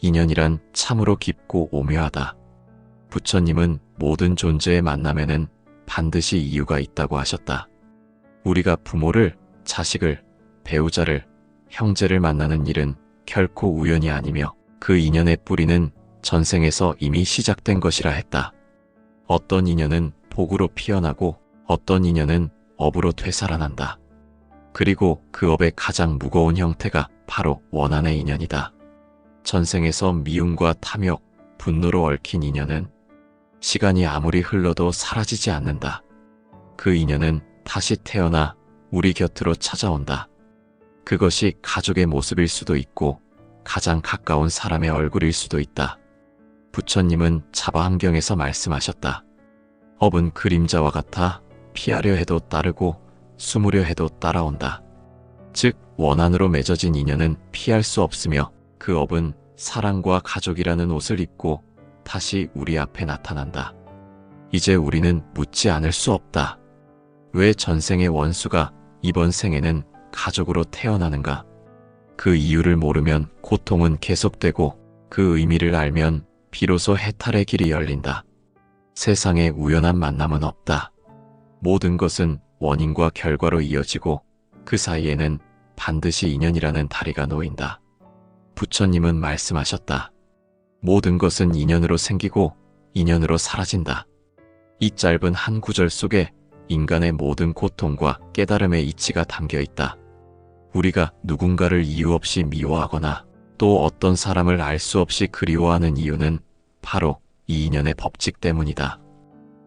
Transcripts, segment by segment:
인연이란 참으로 깊고 오묘하다. 부처님은 모든 존재의 만남에는 반드시 이유가 있다고 하셨다. 우리가 부모를, 자식을, 배우자를, 형제를 만나는 일은 결코 우연이 아니며 그 인연의 뿌리는 전생에서 이미 시작된 것이라 했다. 어떤 인연은 복으로 피어나고 어떤 인연은 업으로 되살아난다. 그리고 그 업의 가장 무거운 형태가 바로 원한의 인연이다. 전생에서 미움과 탐욕, 분노로 얽힌 인연은 시간이 아무리 흘러도 사라지지 않는다. 그 인연은 다시 태어나 우리 곁으로 찾아온다. 그것이 가족의 모습일 수도 있고 가장 가까운 사람의 얼굴일 수도 있다. 부처님은 자바함경에서 말씀하셨다. 업은 그림자와 같아 피하려 해도 따르고 숨으려 해도 따라온다. 즉 원한으로 맺어진 인연은 피할 수 없으며 그 업은 사랑과 가족이라는 옷을 입고 다시 우리 앞에 나타난다. 이제 우리는 묻지 않을 수 없다. 왜 전생의 원수가 이번 생에는 가족으로 태어나는가? 그 이유를 모르면 고통은 계속되고 그 의미를 알면 비로소 해탈의 길이 열린다. 세상에 우연한 만남은 없다. 모든 것은 원인과 결과로 이어지고 그 사이에는 반드시 인연이라는 다리가 놓인다. 부처님은 말씀하셨다. 모든 것은 인연으로 생기고 인연으로 사라진다. 이 짧은 한 구절 속에 인간의 모든 고통과 깨달음의 이치가 담겨 있다. 우리가 누군가를 이유 없이 미워하거나 또 어떤 사람을 알 수 없이 그리워하는 이유는 바로 이 인연의 법칙 때문이다.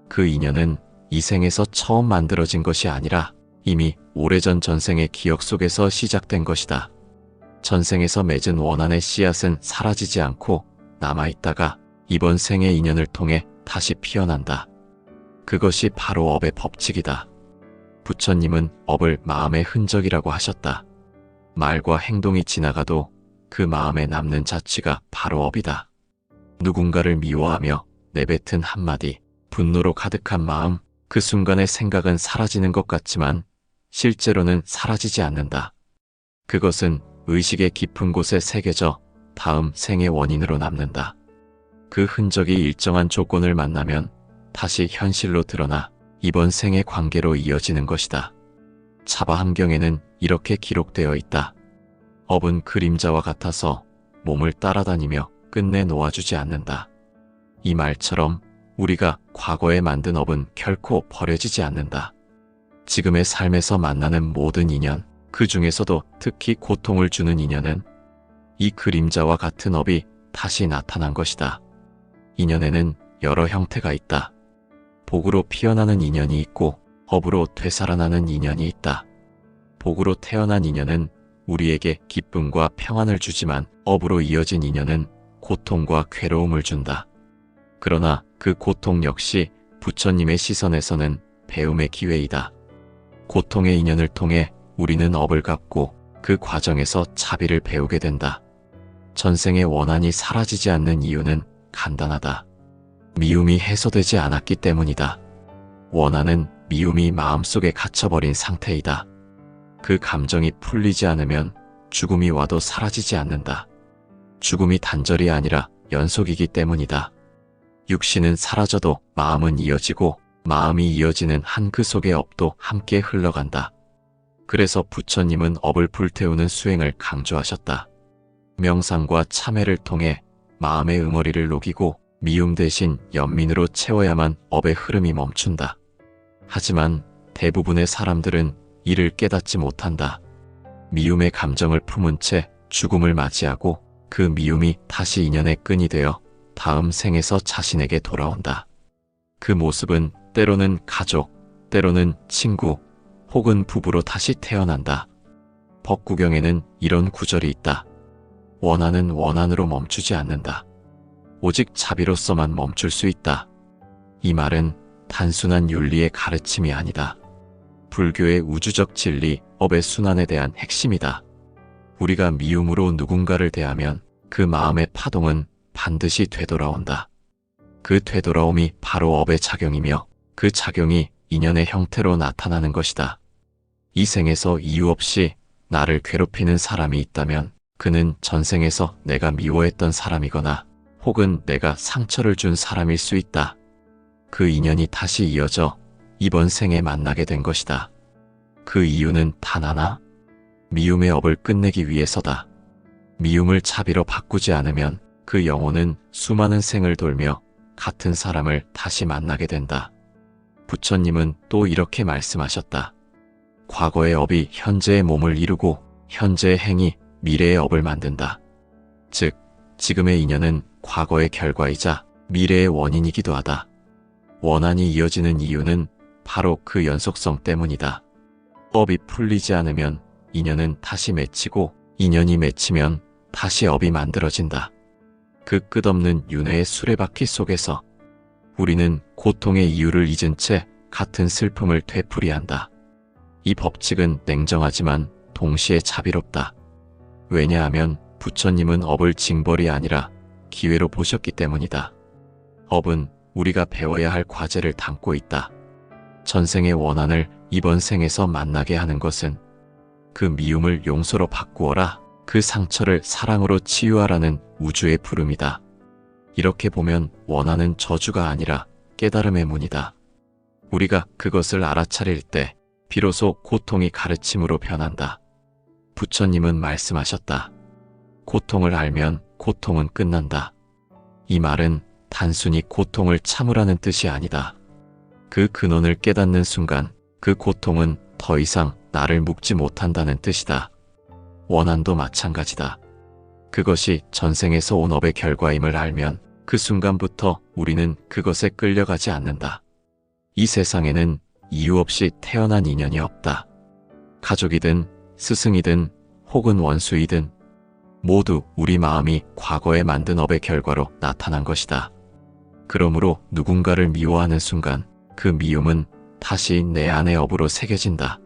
그 인연은 이 생에서 처음 만들어진 것이 아니라 이미 오래전 전생의 기억 속에서 시작된 것이다. 전생에서 맺은 원한의 씨앗은 사라지지 않고 남아있다가 이번 생의 인연을 통해 다시 피어난다. 그것이 바로 업의 법칙이다. 부처님은 업을 마음의 흔적이라고 하셨다. 말과 행동이 지나가도 그 마음에 남는 자취가 바로 업이다. 누군가를 미워하며 내뱉은 한마디, 분노로 가득한 마음, 그 순간의 생각은 사라지는 것 같지만 실제로는 사라지지 않는다. 그것은 의식의 깊은 곳에 새겨져 다음 생의 원인으로 남는다. 그 흔적이 일정한 조건을 만나면 다시 현실로 드러나 이번 생의 관계로 이어지는 것이다. 자바함경에는 이렇게 기록되어 있다. 업은 그림자와 같아서 몸을 따라다니며 끝내 놓아주지 않는다. 이 말처럼 우리가 과거에 만든 업은 결코 버려지지 않는다. 지금의 삶에서 만나는 모든 인연, 그 중에서도 특히 고통을 주는 인연은 이 그림자와 같은 업이 다시 나타난 것이다. 인연에는 여러 형태가 있다. 복으로 피어나는 인연이 있고 업으로 되살아나는 인연이 있다. 복으로 태어난 인연은 우리에게 기쁨과 평안을 주지만 업으로 이어진 인연은 고통과 괴로움을 준다. 그러나 그 고통 역시 부처님의 시선에서는 배움의 기회이다. 고통의 인연을 통해 우리는 업을 갚고 그 과정에서 자비를 배우게 된다. 전생의 원한이 사라지지 않는 이유는 간단하다. 미움이 해소되지 않았기 때문이다. 원한은 미움이 마음속에 갇혀버린 상태이다. 그 감정이 풀리지 않으면 죽음이 와도 사라지지 않는다. 죽음이 단절이 아니라 연속이기 때문이다. 육신은 사라져도 마음은 이어지고 마음이 이어지는 한 그 속의 업도 함께 흘러간다. 그래서 부처님은 업을 불태우는 수행을 강조하셨다. 명상과 참회를 통해 마음의 응어리를 녹이고 미움 대신 연민으로 채워야만 업의 흐름이 멈춘다. 하지만 대부분의 사람들은 이를 깨닫지 못한다. 미움의 감정을 품은 채 죽음을 맞이하고 그 미움이 다시 인연의 끈이 되어 다음 생에서 자신에게 돌아온다. 그 모습은 때로는 가족, 때로는 친구, 혹은 부부로 다시 태어난다. 법구경에는 이런 구절이 있다. 원한은 원한으로 멈추지 않는다. 오직 자비로서만 멈출 수 있다. 이 말은 단순한 윤리의 가르침이 아니다. 불교의 우주적 진리, 업의 순환에 대한 핵심이다. 우리가 미움으로 누군가를 대하면 그 마음의 파동은 반드시 되돌아온다. 그 되돌아옴이 바로 업의 작용이며 그 작용이 인연의 형태로 나타나는 것이다. 이 생에서 이유 없이 나를 괴롭히는 사람이 있다면 그는 전생에서 내가 미워했던 사람이거나 혹은 내가 상처를 준 사람일 수 있다. 그 인연이 다시 이어져 이번 생에 만나게 된 것이다. 그 이유는 단 하나, 미움의 업을 끝내기 위해서다. 미움을 자비로 바꾸지 않으면 그 영혼은 수많은 생을 돌며 같은 사람을 다시 만나게 된다. 부처님은 또 이렇게 말씀하셨다. 과거의 업이 현재의 몸을 이루고 현재의 행이 미래의 업을 만든다. 즉, 지금의 인연은 과거의 결과이자 미래의 원인이기도 하다. 원한이 이어지는 이유는 바로 그 연속성 때문이다. 업이 풀리지 않으면 인연은 다시 맺히고 인연이 맺히면 다시 업이 만들어진다. 그 끝없는 윤회의 수레바퀴 속에서 우리는 고통의 이유를 잊은 채 같은 슬픔을 되풀이한다. 이 법칙은 냉정하지만 동시에 자비롭다. 왜냐하면 부처님은 업을 징벌이 아니라 기회로 보셨기 때문이다. 업은 우리가 배워야 할 과제를 담고 있다. 전생의 원한을 이번 생에서 만나게 하는 것은 그 미움을 용서로 바꾸어라, 그 상처를 사랑으로 치유하라는 우주의 부름이다. 이렇게 보면 원한은 저주가 아니라 깨달음의 문이다. 우리가 그것을 알아차릴 때 비로소 고통이 가르침으로 변한다. 부처님은 말씀하셨다. 고통을 알면 고통은 끝난다. 이 말은 단순히 고통을 참으라는 뜻이 아니다. 그 근원을 깨닫는 순간 그 고통은 더 이상 나를 묶지 못한다는 뜻이다. 원한도 마찬가지다. 그것이 전생에서 온 업의 결과임을 알면 그 순간부터 우리는 그것에 끌려가지 않는다. 이 세상에는 이유 없이 태어난 인연이 없다. 가족이든 스승이든 혹은 원수이든 모두 우리 마음이 과거에 만든 업의 결과로 나타난 것이다. 그러므로 누군가를 미워하는 순간 그 미움은 다시 내 안의 업으로 새겨진다.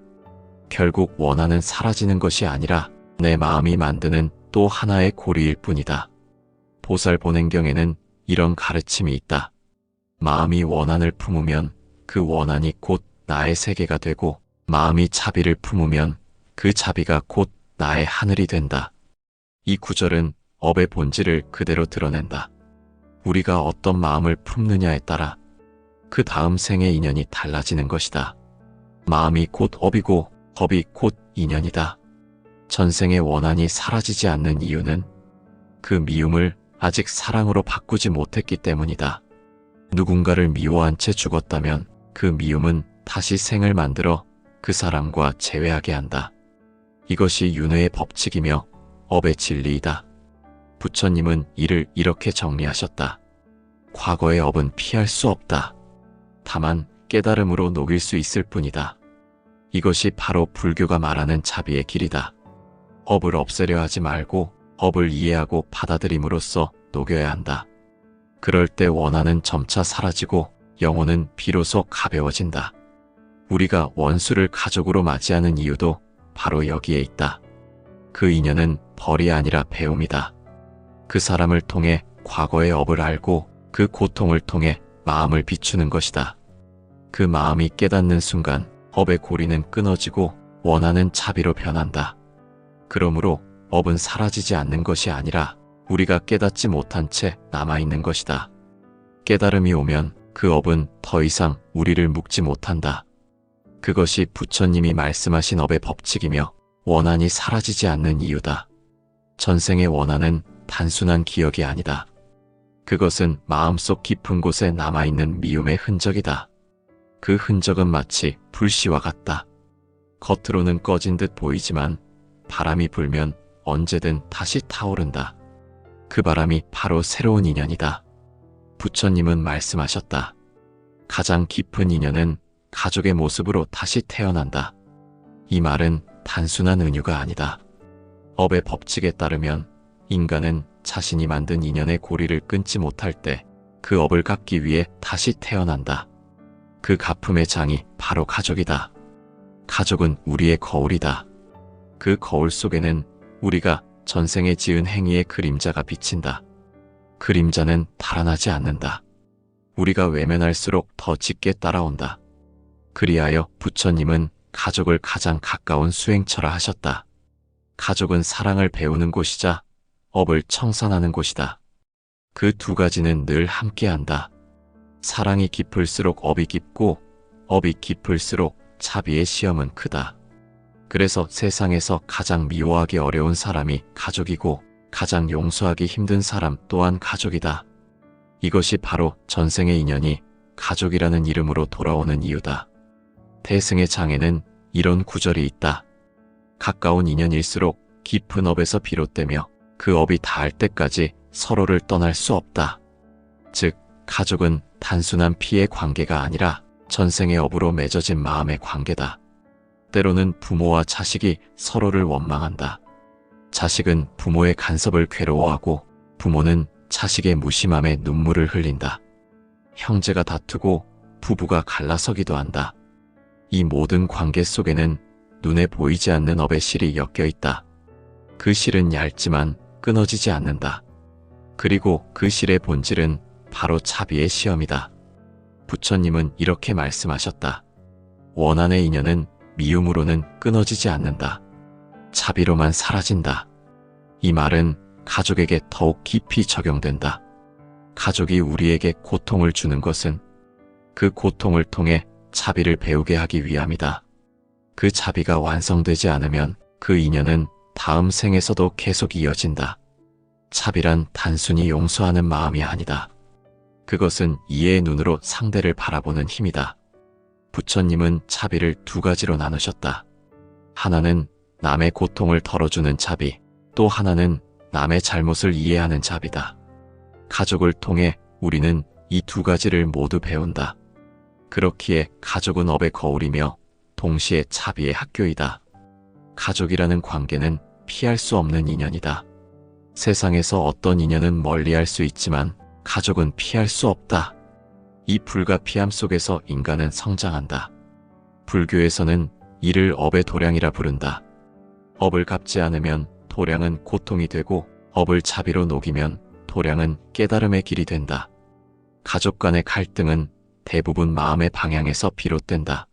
결국 원한은 사라지는 것이 아니라 내 마음이 만드는 또 하나의 고리일 뿐이다. 보살본행경에는 이런 가르침이 있다. 마음이 원한을 품으면 그 원한이 곧 나의 세계가 되고 마음이 자비를 품으면 그 자비가 곧 나의 하늘이 된다. 이 구절은 업의 본질을 그대로 드러낸다. 우리가 어떤 마음을 품느냐에 따라 그 다음 생의 인연이 달라지는 것이다. 마음이 곧 업이고 업이 곧 인연이다. 전생의 원한이 사라지지 않는 이유는 그 미움을 아직 사랑으로 바꾸지 못했기 때문이다. 누군가를 미워한 채 죽었다면 그 미움은 다시 생을 만들어 그 사람과 재회하게 한다. 이것이 윤회의 법칙이며 업의 진리이다. 부처님은 이를 이렇게 정리하셨다. 과거의 업은 피할 수 없다. 다만 깨달음으로 녹일 수 있을 뿐이다. 이것이 바로 불교가 말하는 자비의 길이다. 업을 없애려 하지 말고 업을 이해하고 받아들임으로써 녹여야 한다. 그럴 때 원한은 점차 사라지고 영혼은 비로소 가벼워진다. 우리가 원수를 가족으로 맞이하는 이유도 바로 여기에 있다. 그 인연은 벌이 아니라 배움이다. 그 사람을 통해 과거의 업을 알고 그 고통을 통해 마음을 비추는 것이다. 그 마음이 깨닫는 순간 업의 고리는 끊어지고 원한은 자비로 변한다. 그러므로 업은 사라지지 않는 것이 아니라 우리가 깨닫지 못한 채 남아있는 것이다. 깨달음이 오면 그 업은 더 이상 우리를 묶지 못한다. 그것이 부처님이 말씀하신 업의 법칙이며 원한이 사라지지 않는 이유다. 전생의 원한은 단순한 기억이 아니다. 그것은 마음속 깊은 곳에 남아있는 미움의 흔적이다. 그 흔적은 마치 불씨와 같다. 겉으로는 꺼진 듯 보이지만 바람이 불면 언제든 다시 타오른다. 그 바람이 바로 새로운 인연이다. 부처님은 말씀하셨다. 가장 깊은 인연은 가족의 모습으로 다시 태어난다. 이 말은 단순한 은유가 아니다. 업의 법칙에 따르면 인간은 자신이 만든 인연의 고리를 끊지 못할 때 그 업을 갚기 위해 다시 태어난다. 그 갚음의 장이 바로 가족이다. 가족은 우리의 거울이다. 그 거울 속에는 우리가 전생에 지은 행위의 그림자가 비친다. 그림자는 달아나지 않는다. 우리가 외면할수록 더 짙게 따라온다. 그리하여 부처님은 가족을 가장 가까운 수행처라 하셨다. 가족은 사랑을 배우는 곳이자 업을 청산하는 곳이다. 그 두 가지는 늘 함께한다. 사랑이 깊을수록 업이 깊고 업이 깊을수록 자비의 시험은 크다. 그래서 세상에서 가장 미워하기 어려운 사람이 가족이고 가장 용서하기 힘든 사람 또한 가족이다. 이것이 바로 전생의 인연이 가족이라는 이름으로 돌아오는 이유다. 태승의 장에는 이런 구절이 있다. 가까운 인연일수록 깊은 업에서 비롯되며 그 업이 닿을 때까지 서로를 떠날 수 없다. 즉, 가족은 단순한 피의 관계가 아니라 전생의 업으로 맺어진 마음의 관계다. 때로는 부모와 자식이 서로를 원망한다. 자식은 부모의 간섭을 괴로워하고 부모는 자식의 무심함에 눈물을 흘린다. 형제가 다투고 부부가 갈라서기도 한다. 이 모든 관계 속에는 눈에 보이지 않는 업의 실이 엮여 있다. 그 실은 얇지만 끊어지지 않는다. 그리고 그 실의 본질은 바로 자비의 시험이다. 부처님은 이렇게 말씀하셨다. 원한의 인연은 미움으로는 끊어지지 않는다. 자비로만 사라진다. 이 말은 가족에게 더욱 깊이 적용된다. 가족이 우리에게 고통을 주는 것은 그 고통을 통해 자비를 배우게 하기 위함이다. 그 자비가 완성되지 않으면 그 인연은 다음 생에서도 계속 이어진다. 자비란 단순히 용서하는 마음이 아니다. 그것은 이해의 눈으로 상대를 바라보는 힘이다. 부처님은 자비를 두 가지로 나누셨다. 하나는 남의 고통을 덜어주는 자비, 또 하나는 남의 잘못을 이해하는 자비다. 가족을 통해 우리는 이 두 가지를 모두 배운다. 그렇기에 가족은 업의 거울이며 동시에 자비의 학교이다. 가족이라는 관계는 피할 수 없는 인연이다. 세상에서 어떤 인연은 멀리할 수 있지만 가족은 피할 수 없다. 이 불가피함 속에서 인간은 성장한다. 불교에서는 이를 업의 도량이라 부른다. 업을 갚지 않으면 도량은 고통이 되고 업을 자비로 녹이면 도량은 깨달음의 길이 된다. 가족 간의 갈등은 대부분 마음의 방향에서 비롯된다.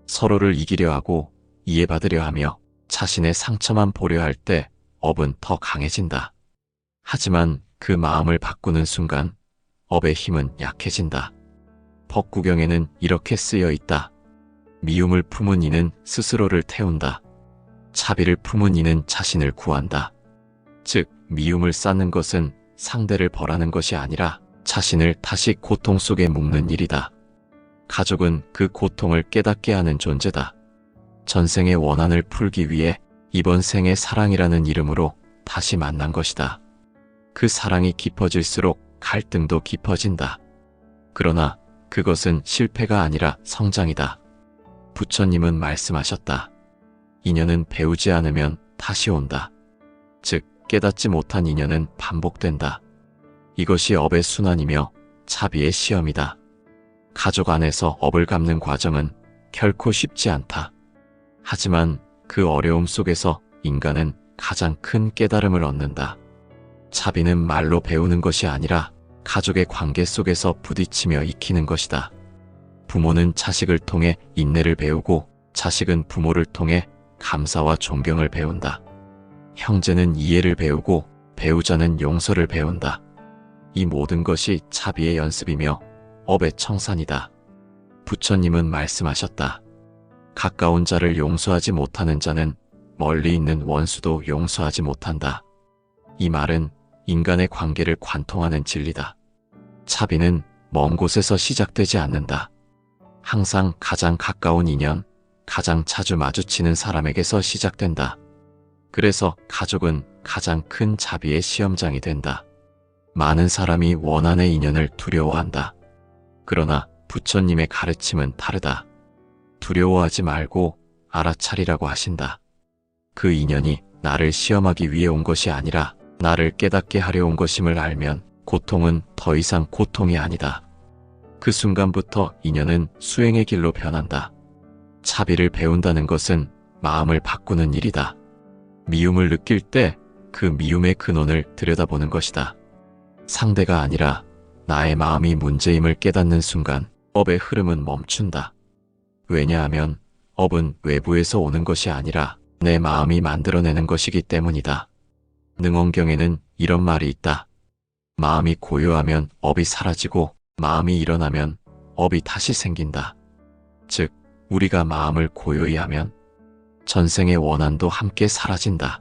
서로를 이기려 하고 이해받으려 하며 자신의 상처만 보려 할 때 업은 더 강해진다. 하지만 그 마음을 바꾸는 순간 업의 힘은 약해진다. 법구경에는 이렇게 쓰여 있다. 미움을 품은 이는 스스로를 태운다. 자비를 품은 이는 자신을 구한다. 즉, 미움을 쌓는 것은 상대를 벌하는 것이 아니라 자신을 다시 고통 속에 묶는 일이다. 가족은 그 고통을 깨닫게 하는 존재다. 전생의 원한을 풀기 위해 이번 생의 사랑이라는 이름으로 다시 만난 것이다. 그 사랑이 깊어질수록 갈등도 깊어진다. 그러나 그것은 실패가 아니라 성장이다. 부처님은 말씀하셨다. 인연은 배우지 않으면 다시 온다. 즉, 깨닫지 못한 인연은 반복된다. 이것이 업의 순환이며 자비의 시험이다. 가족 안에서 업을 갚는 과정은 결코 쉽지 않다. 하지만 그 어려움 속에서 인간은 가장 큰 깨달음을 얻는다. 자비는 말로 배우는 것이 아니라 가족의 관계 속에서 부딪히며 익히는 것이다. 부모는 자식을 통해 인내를 배우고 자식은 부모를 통해 감사와 존경을 배운다. 형제는 이해를 배우고 배우자는 용서를 배운다. 이 모든 것이 자비의 연습이며 업의 청산이다. 부처님은 말씀하셨다. 가까운 자를 용서하지 못하는 자는 멀리 있는 원수도 용서하지 못한다. 이 말은 인간의 관계를 관통하는 진리다. 자비는 먼 곳에서 시작되지 않는다. 항상 가장 가까운 인연, 가장 자주 마주치는 사람에게서 시작된다. 그래서 가족은 가장 큰 자비의 시험장이 된다. 많은 사람이 원한의 인연을 두려워한다. 그러나 부처님의 가르침은 다르다. 두려워하지 말고 알아차리라고 하신다. 그 인연이 나를 시험하기 위해 온 것이 아니라 나를 깨닫게 하려 온 것임을 알면 고통은 더 이상 고통이 아니다. 그 순간부터 인연은 수행의 길로 변한다. 자비를 배운다는 것은 마음을 바꾸는 일이다. 미움을 느낄 때 그 미움의 근원을 들여다보는 것이다. 상대가 아니라 나의 마음이 문제임을 깨닫는 순간 업의 흐름은 멈춘다. 왜냐하면 업은 외부에서 오는 것이 아니라 내 마음이 만들어내는 것이기 때문이다. 능원경에는 이런 말이 있다. 마음이 고요하면 업이 사라지고 마음이 일어나면 업이 다시 생긴다. 즉, 우리가 마음을 고요히 하면 전생의 원한도 함께 사라진다.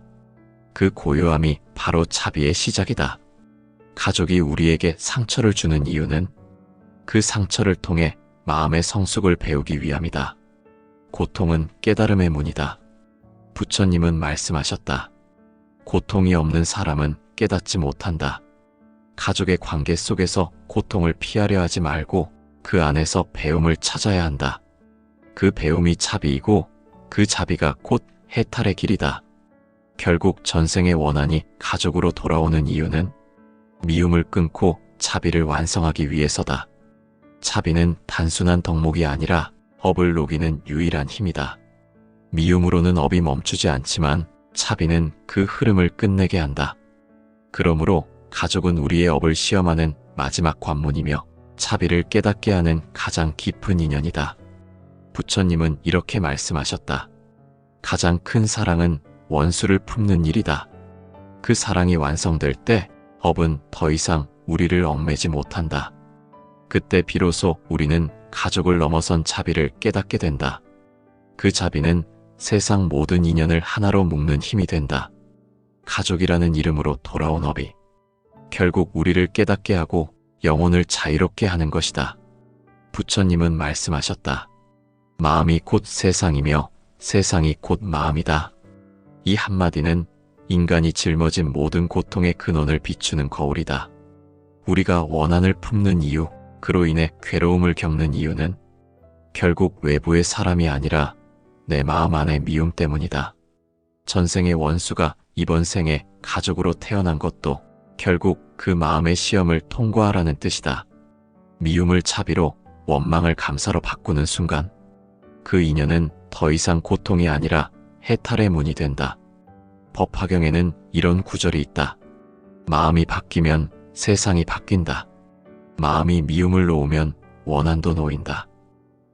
그 고요함이 바로 자비의 시작이다. 가족이 우리에게 상처를 주는 이유는 그 상처를 통해 마음의 성숙을 배우기 위함이다. 고통은 깨달음의 문이다. 부처님은 말씀하셨다. 고통이 없는 사람은 깨닫지 못한다. 가족의 관계 속에서 고통을 피하려 하지 말고 그 안에서 배움을 찾아야 한다. 그 배움이 자비이고 그 자비가 곧 해탈의 길이다. 결국 전생의 원한이 가족으로 돌아오는 이유는 미움을 끊고 자비를 완성하기 위해서다. 자비는 단순한 덕목이 아니라 업을 녹이는 유일한 힘이다. 미움으로는 업이 멈추지 않지만 자비는 그 흐름을 끝내게 한다. 그러므로 가족은 우리의 업을 시험하는 마지막 관문이며 자비를 깨닫게 하는 가장 깊은 인연이다. 부처님은 이렇게 말씀하셨다. 가장 큰 사랑은 원수를 품는 일이다. 그 사랑이 완성될 때 업은 더 이상 우리를 얽매지 못한다. 그때 비로소 우리는 가족을 넘어선 자비를 깨닫게 된다. 그 자비는 세상 모든 인연을 하나로 묶는 힘이 된다. 가족이라는 이름으로 돌아온 업이 결국 우리를 깨닫게 하고 영혼을 자유롭게 하는 것이다. 부처님은 말씀하셨다. 마음이 곧 세상이며 세상이 곧 마음이다. 이 한마디는 인간이 짊어진 모든 고통의 근원을 비추는 거울이다. 우리가 원한을 품는 이유, 그로 인해 괴로움을 겪는 이유는 결국 외부의 사람이 아니라 내 마음 안의 미움 때문이다. 전생의 원수가 이번 생에 가족으로 태어난 것도 결국 그 마음의 시험을 통과하라는 뜻이다. 미움을 자비로, 원망을 감사로 바꾸는 순간 그 인연은 더 이상 고통이 아니라 해탈의 문이 된다. 법화경에는 이런 구절이 있다. 마음이 바뀌면 세상이 바뀐다. 마음이 미움을 놓으면 원한도 놓인다.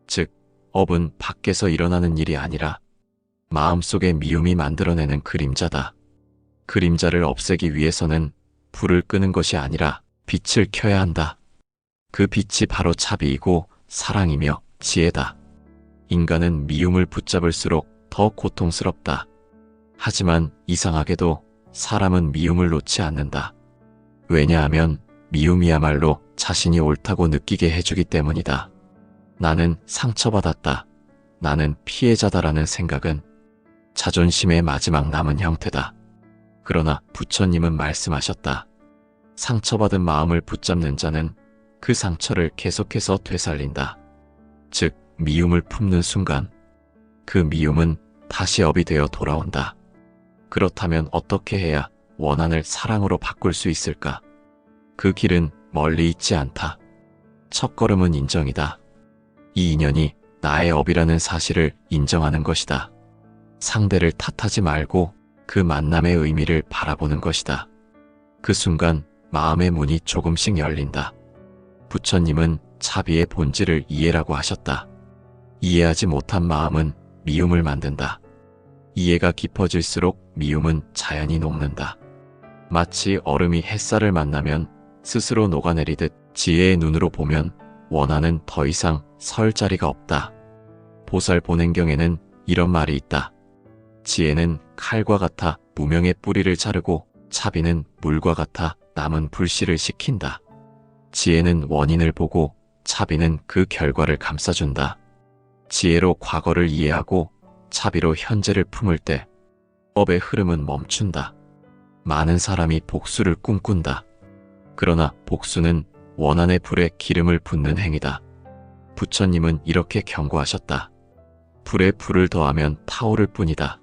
즉, 업은 밖에서 일어나는 일이 아니라 마음속의 미움이 만들어내는 그림자다. 그림자를 없애기 위해서는 불을 끄는 것이 아니라 빛을 켜야 한다. 그 빛이 바로 자비이고 사랑이며 지혜다. 인간은 미움을 붙잡을수록 더 고통스럽다. 하지만 이상하게도 사람은 미움을 놓지 않는다. 왜냐하면 미움이야말로 자신이 옳다고 느끼게 해주기 때문이다. 나는 상처받았다. 나는 피해자다라는 생각은 자존심의 마지막 남은 형태다. 그러나 부처님은 말씀하셨다. 상처받은 마음을 붙잡는 자는 그 상처를 계속해서 되살린다. 즉, 미움을 품는 순간 그 미움은 다시 업이 되어 돌아온다. 그렇다면 어떻게 해야 원한을 사랑으로 바꿀 수 있을까? 그 길은 멀리 있지 않다. 첫걸음은 인정이다. 이 인연이 나의 업이라는 사실을 인정하는 것이다. 상대를 탓하지 말고 그 만남의 의미를 바라보는 것이다. 그 순간 마음의 문이 조금씩 열린다. 부처님은 자비의 본질을 이해라고 하셨다. 이해하지 못한 마음은 미움을 만든다. 이해가 깊어질수록 미움은 자연히 녹는다. 마치 얼음이 햇살을 만나면 스스로 녹아내리듯 지혜의 눈으로 보면 원한은 더 이상 설 자리가 없다. 보살본행경에는 이런 말이 있다. 지혜는 칼과 같아 무명의 뿌리를 자르고 자비는 물과 같아 남은 불씨를 식힌다. 지혜는 원인을 보고 자비는 그 결과를 감싸준다. 지혜로 과거를 이해하고 자비로 현재를 품을 때 업의 흐름은 멈춘다. 많은 사람이 복수를 꿈꾼다. 그러나 복수는 원한의 불에 기름을 붓는 행위다. 부처님은 이렇게 경고하셨다. 불에 불을 더하면 타오를 뿐이다.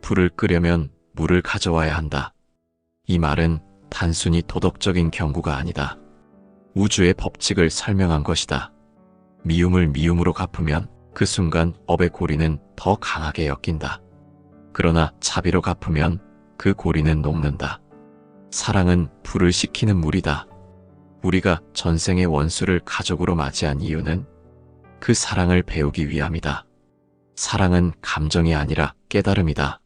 불을 끄려면 물을 가져와야 한다. 이 말은 단순히 도덕적인 경고가 아니다. 우주의 법칙을 설명한 것이다. 미움을 미움으로 갚으면 그 순간 업의 고리는 더 강하게 엮인다. 그러나 자비로 갚으면 그 고리는 녹는다. 사랑은 불을 식히는 물이다. 우리가 전생의 원수를 가족으로 맞이한 이유는 그 사랑을 배우기 위함이다. 사랑은 감정이 아니라 깨달음이다.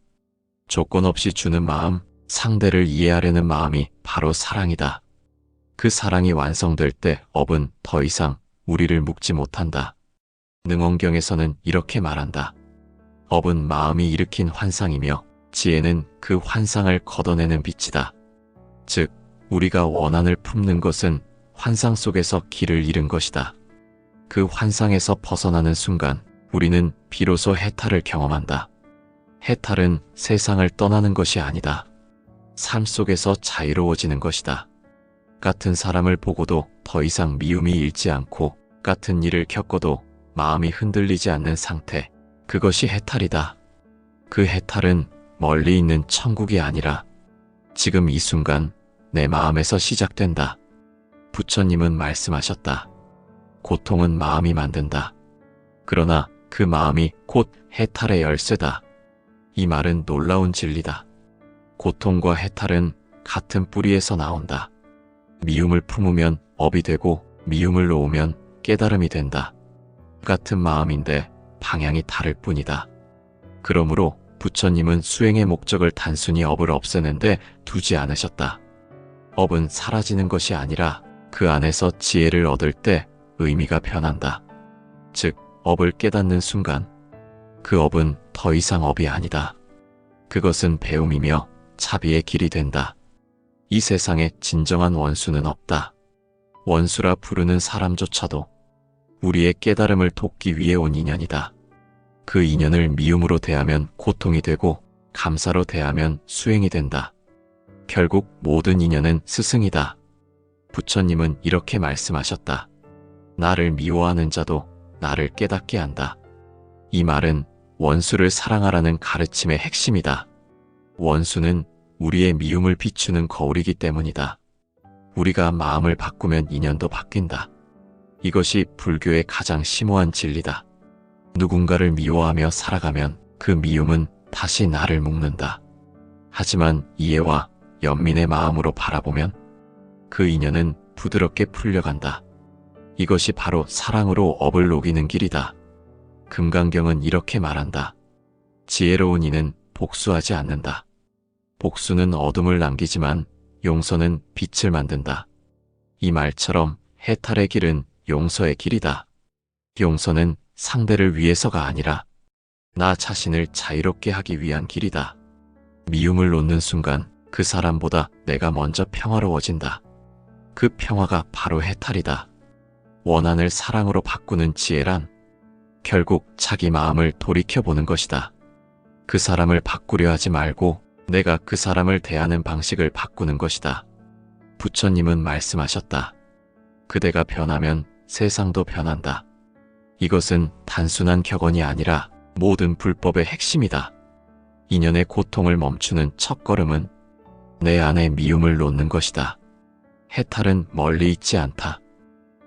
조건 없이 주는 마음, 상대를 이해하려는 마음이 바로 사랑이다. 그 사랑이 완성될 때 업은 더 이상 우리를 묶지 못한다. 능원경에서는 이렇게 말한다. 업은 마음이 일으킨 환상이며 지혜는 그 환상을 걷어내는 빛이다. 즉, 우리가 원한을 품는 것은 환상 속에서 길을 잃은 것이다. 그 환상에서 벗어나는 순간 우리는 비로소 해탈을 경험한다. 해탈은 세상을 떠나는 것이 아니다. 삶 속에서 자유로워지는 것이다. 같은 사람을 보고도 더 이상 미움이 일지 않고 같은 일을 겪어도 마음이 흔들리지 않는 상태, 그것이 해탈이다. 그 해탈은 멀리 있는 천국이 아니라 지금 이 순간 내 마음에서 시작된다. 부처님은 말씀하셨다. 고통은 마음이 만든다. 그러나 그 마음이 곧 해탈의 열쇠다. 이 말은 놀라운 진리다. 고통과 해탈은 같은 뿌리에서 나온다. 미움을 품으면 업이 되고 미움을 놓으면 깨달음이 된다. 같은 마음인데 방향이 다를 뿐이다. 그러므로 부처님은 수행의 목적을 단순히 업을 없애는데 두지 않으셨다. 업은 사라지는 것이 아니라 그 안에서 지혜를 얻을 때 의미가 변한다. 즉, 업을 깨닫는 순간 그 업은 더 이상 업이 아니다. 그것은 배움이며 자비의 길이 된다. 이 세상에 진정한 원수는 없다. 원수라 부르는 사람조차도 우리의 깨달음을 돕기 위해 온 인연이다. 그 인연을 미움으로 대하면 고통이 되고 감사로 대하면 수행이 된다. 결국 모든 인연은 스승이다. 부처님은 이렇게 말씀하셨다. 나를 미워하는 자도 나를 깨닫게 한다. 이 말은 원수를 사랑하라는 가르침의 핵심이다. 원수는 우리의 미움을 비추는 거울이기 때문이다. 우리가 마음을 바꾸면 인연도 바뀐다. 이것이 불교의 가장 심오한 진리다. 누군가를 미워하며 살아가면 그 미움은 다시 나를 묶는다. 하지만 이해와 연민의 마음으로 바라보면 그 인연은 부드럽게 풀려간다. 이것이 바로 사랑으로 업을 녹이는 길이다. 금강경은 이렇게 말한다. 지혜로운 이는 복수하지 않는다. 복수는 어둠을 남기지만 용서는 빛을 만든다. 이 말처럼 해탈의 길은 용서의 길이다. 용서는 상대를 위해서가 아니라 나 자신을 자유롭게 하기 위한 길이다. 미움을 놓는 순간 그 사람보다 내가 먼저 평화로워진다. 그 평화가 바로 해탈이다. 원한을 사랑으로 바꾸는 지혜란 결국 자기 마음을 돌이켜보는 것이다. 그 사람을 바꾸려 하지 말고 내가 그 사람을 대하는 방식을 바꾸는 것이다. 부처님은 말씀하셨다. 그대가 변하면 세상도 변한다. 이것은 단순한 격언이 아니라 모든 불법의 핵심이다. 인연의 고통을 멈추는 첫걸음은 내 안에 미움을 놓는 것이다. 해탈은 멀리 있지 않다.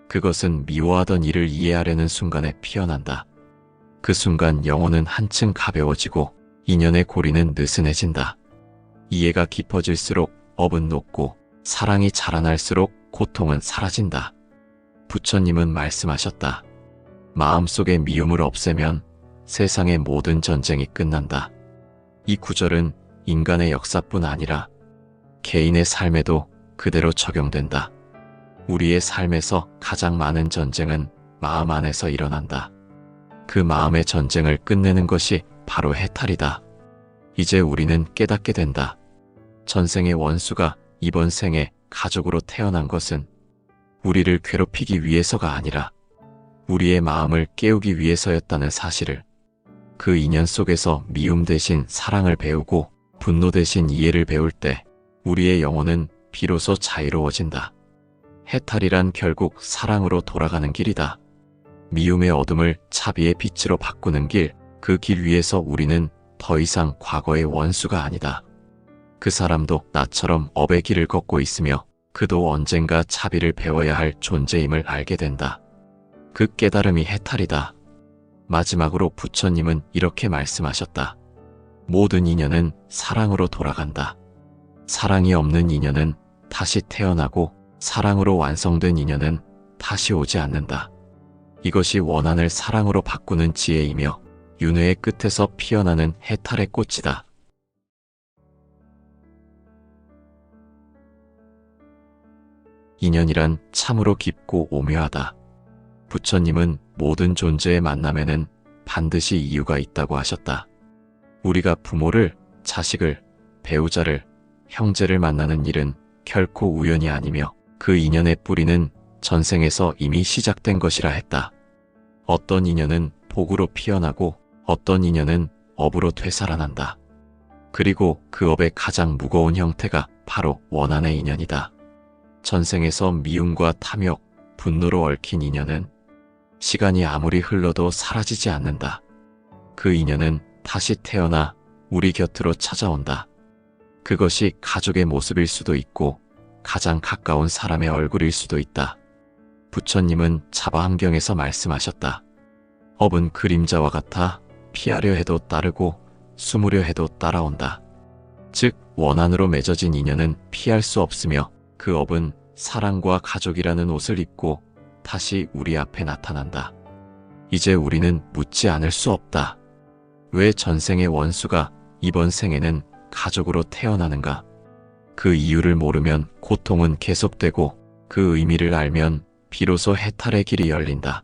그것은 미워하던 이를 이해하려는 순간에 피어난다. 그 순간 영혼은 한층 가벼워지고 인연의 고리는 느슨해진다. 이해가 깊어질수록 업은 높고 사랑이 자라날수록 고통은 사라진다. 부처님은 말씀하셨다. 마음속의 미움을 없애면 세상의 모든 전쟁이 끝난다. 이 구절은 인간의 역사뿐 아니라 개인의 삶에도 그대로 적용된다. 우리의 삶에서 가장 많은 전쟁은 마음 안에서 일어난다. 그 마음의 전쟁을 끝내는 것이 바로 해탈이다. 이제 우리는 깨닫게 된다. 전생의 원수가 이번 생에 가족으로 태어난 것은 우리를 괴롭히기 위해서가 아니라 우리의 마음을 깨우기 위해서였다는 사실을, 그 인연 속에서 미움 대신 사랑을 배우고 분노 대신 이해를 배울 때 우리의 영혼은 비로소 자유로워진다. 해탈이란 결국 사랑으로 돌아가는 길이다. 미움의 어둠을 자비의 빛으로 바꾸는 길, 그 길 위에서 우리는 더 이상 과거의 원수가 아니다. 그 사람도 나처럼 업의 길을 걷고 있으며 그도 언젠가 자비를 배워야 할 존재임을 알게 된다. 그 깨달음이 해탈이다. 마지막으로 부처님은 이렇게 말씀하셨다. 모든 인연은 사랑으로 돌아간다. 사랑이 없는 인연은 다시 태어나고 사랑으로 완성된 인연은 다시 오지 않는다. 이것이 원한을 사랑으로 바꾸는 지혜이며 윤회의 끝에서 피어나는 해탈의 꽃이다. 인연이란 참으로 깊고 오묘하다. 부처님은 모든 존재의 만남에는 반드시 이유가 있다고 하셨다. 우리가 부모를, 자식을, 배우자를, 형제를 만나는 일은 결코 우연이 아니며 그 인연의 뿌리는 전생에서 이미 시작된 것이라 했다. 어떤 인연은 복으로 피어나고 어떤 인연은 업으로 되살아난다. 그리고 그 업의 가장 무거운 형태가 바로 원한의 인연이다. 전생에서 미움과 탐욕, 분노로 얽힌 인연은 시간이 아무리 흘러도 사라지지 않는다. 그 인연은 다시 태어나 우리 곁으로 찾아온다. 그것이 가족의 모습일 수도 있고 가장 가까운 사람의 얼굴일 수도 있다. 부처님은 자바함경에서 말씀하셨다. 업은 그림자와 같아 피하려 해도 따르고 숨으려 해도 따라온다. 즉 원한으로 맺어진 인연은 피할 수 없으며 그 업은 사랑과 가족이라는 옷을 입고 다시 우리 앞에 나타난다. 이제 우리는 묻지 않을 수 없다. 왜 전생의 원수가 이번 생에는 가족으로 태어나는가? 그 이유를 모르면 고통은 계속되고 그 의미를 알면 비로소 해탈의 길이 열린다.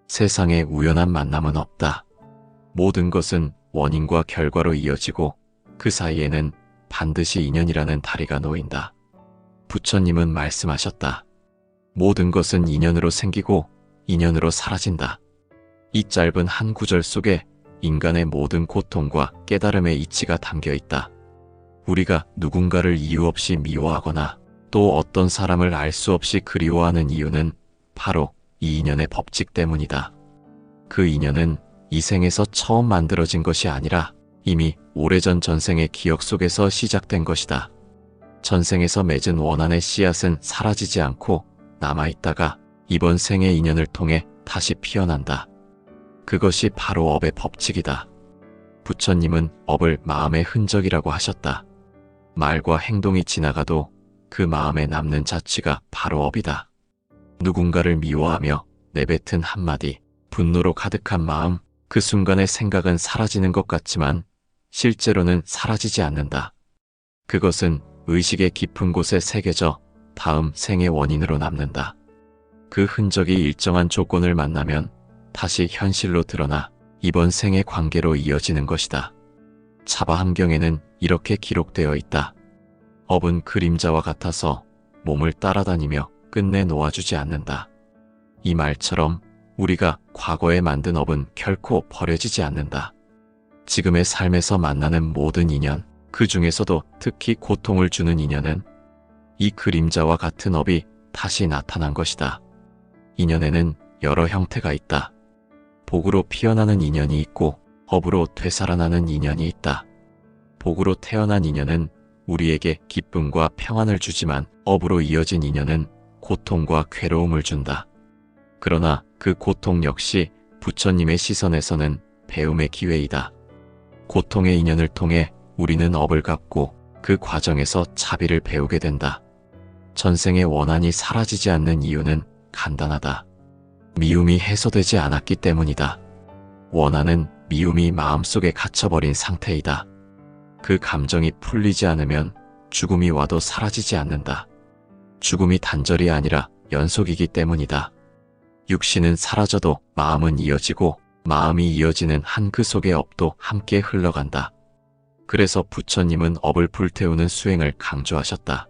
세상에 우연한 만남은 없다. 모든 것은 원인과 결과로 이어지고 그 사이에는 반드시 인연이라는 다리가 놓인다. 부처님은 말씀하셨다. 모든 것은 인연으로 생기고 인연으로 사라진다. 이 짧은 한 구절 속에 인간의 모든 고통과 깨달음의 이치가 담겨 있다. 우리가 누군가를 이유 없이 미워하거나 또 어떤 사람을 알 수 없이 그리워하는 이유는 바로 이 인연의 법칙 때문이다. 그 인연은 이 생에서 처음 만들어진 것이 아니라 이미 오래전 전생의 기억 속에서 시작된 것이다. 전생에서 맺은 원한의 씨앗은 사라지지 않고 남아있다가 이번 생의 인연을 통해 다시 피어난다. 그것이 바로 업의 법칙이다. 부처님은 업을 마음의 흔적이라고 하셨다. 말과 행동이 지나가도 그 마음에 남는 자취가 바로 업이다. 누군가를 미워하며 내뱉은 한마디, 분노로 가득한 마음, 그 순간의 생각은 사라지는 것 같지만 실제로는 사라지지 않는다. 그것은 의식의 깊은 곳에 새겨져 다음 생의 원인으로 남는다. 그 흔적이 일정한 조건을 만나면 다시 현실로 드러나 이번 생의 관계로 이어지는 것이다. 자바함경에는 이렇게 기록되어 있다. 업은 그림자와 같아서 몸을 따라다니며 끝내 놓아주지 않는다. 이 말처럼 우리가 과거에 만든 업은 결코 버려지지 않는다. 지금의 삶에서 만나는 모든 인연, 그 중에서도 특히 고통을 주는 인연은 이 그림자와 같은 업이 다시 나타난 것이다. 인연에는 여러 형태가 있다. 복으로 피어나는 인연이 있고 업으로 되살아나는 인연이 있다. 복으로 태어난 인연은 우리에게 기쁨과 평안을 주지만 업으로 이어진 인연은 고통과 괴로움을 준다. 그러나 그 고통 역시 부처님의 시선에서는 배움의 기회이다. 고통의 인연을 통해 우리는 업을 갚고 그 과정에서 자비를 배우게 된다. 전생의 원한이 사라지지 않는 이유는 간단하다. 미움이 해소되지 않았기 때문이다. 원한은 미움이 마음속에 갇혀버린 상태이다. 그 감정이 풀리지 않으면 죽음이 와도 사라지지 않는다. 죽음이 단절이 아니라 연속이기 때문이다. 육신은 사라져도 마음은 이어지고 마음이 이어지는 한 그 속의 업도 함께 흘러간다. 그래서 부처님은 업을 불태우는 수행을 강조하셨다.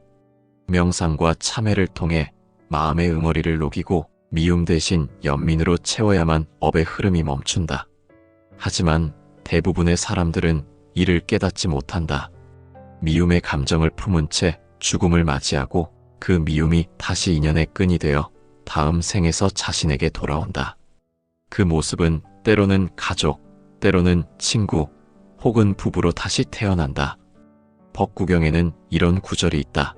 명상과 참회를 통해 마음의 응어리를 녹이고 미움 대신 연민으로 채워야만 업의 흐름이 멈춘다. 하지만 대부분의 사람들은 이를 깨닫지 못한다. 미움의 감정을 품은 채 죽음을 맞이하고 그 미움이 다시 인연의 끈이 되어 다음 생에서 자신에게 돌아온다. 그 모습은 때로는 가족, 때로는 친구, 혹은 부부로 다시 태어난다. 법구경에는 이런 구절이 있다.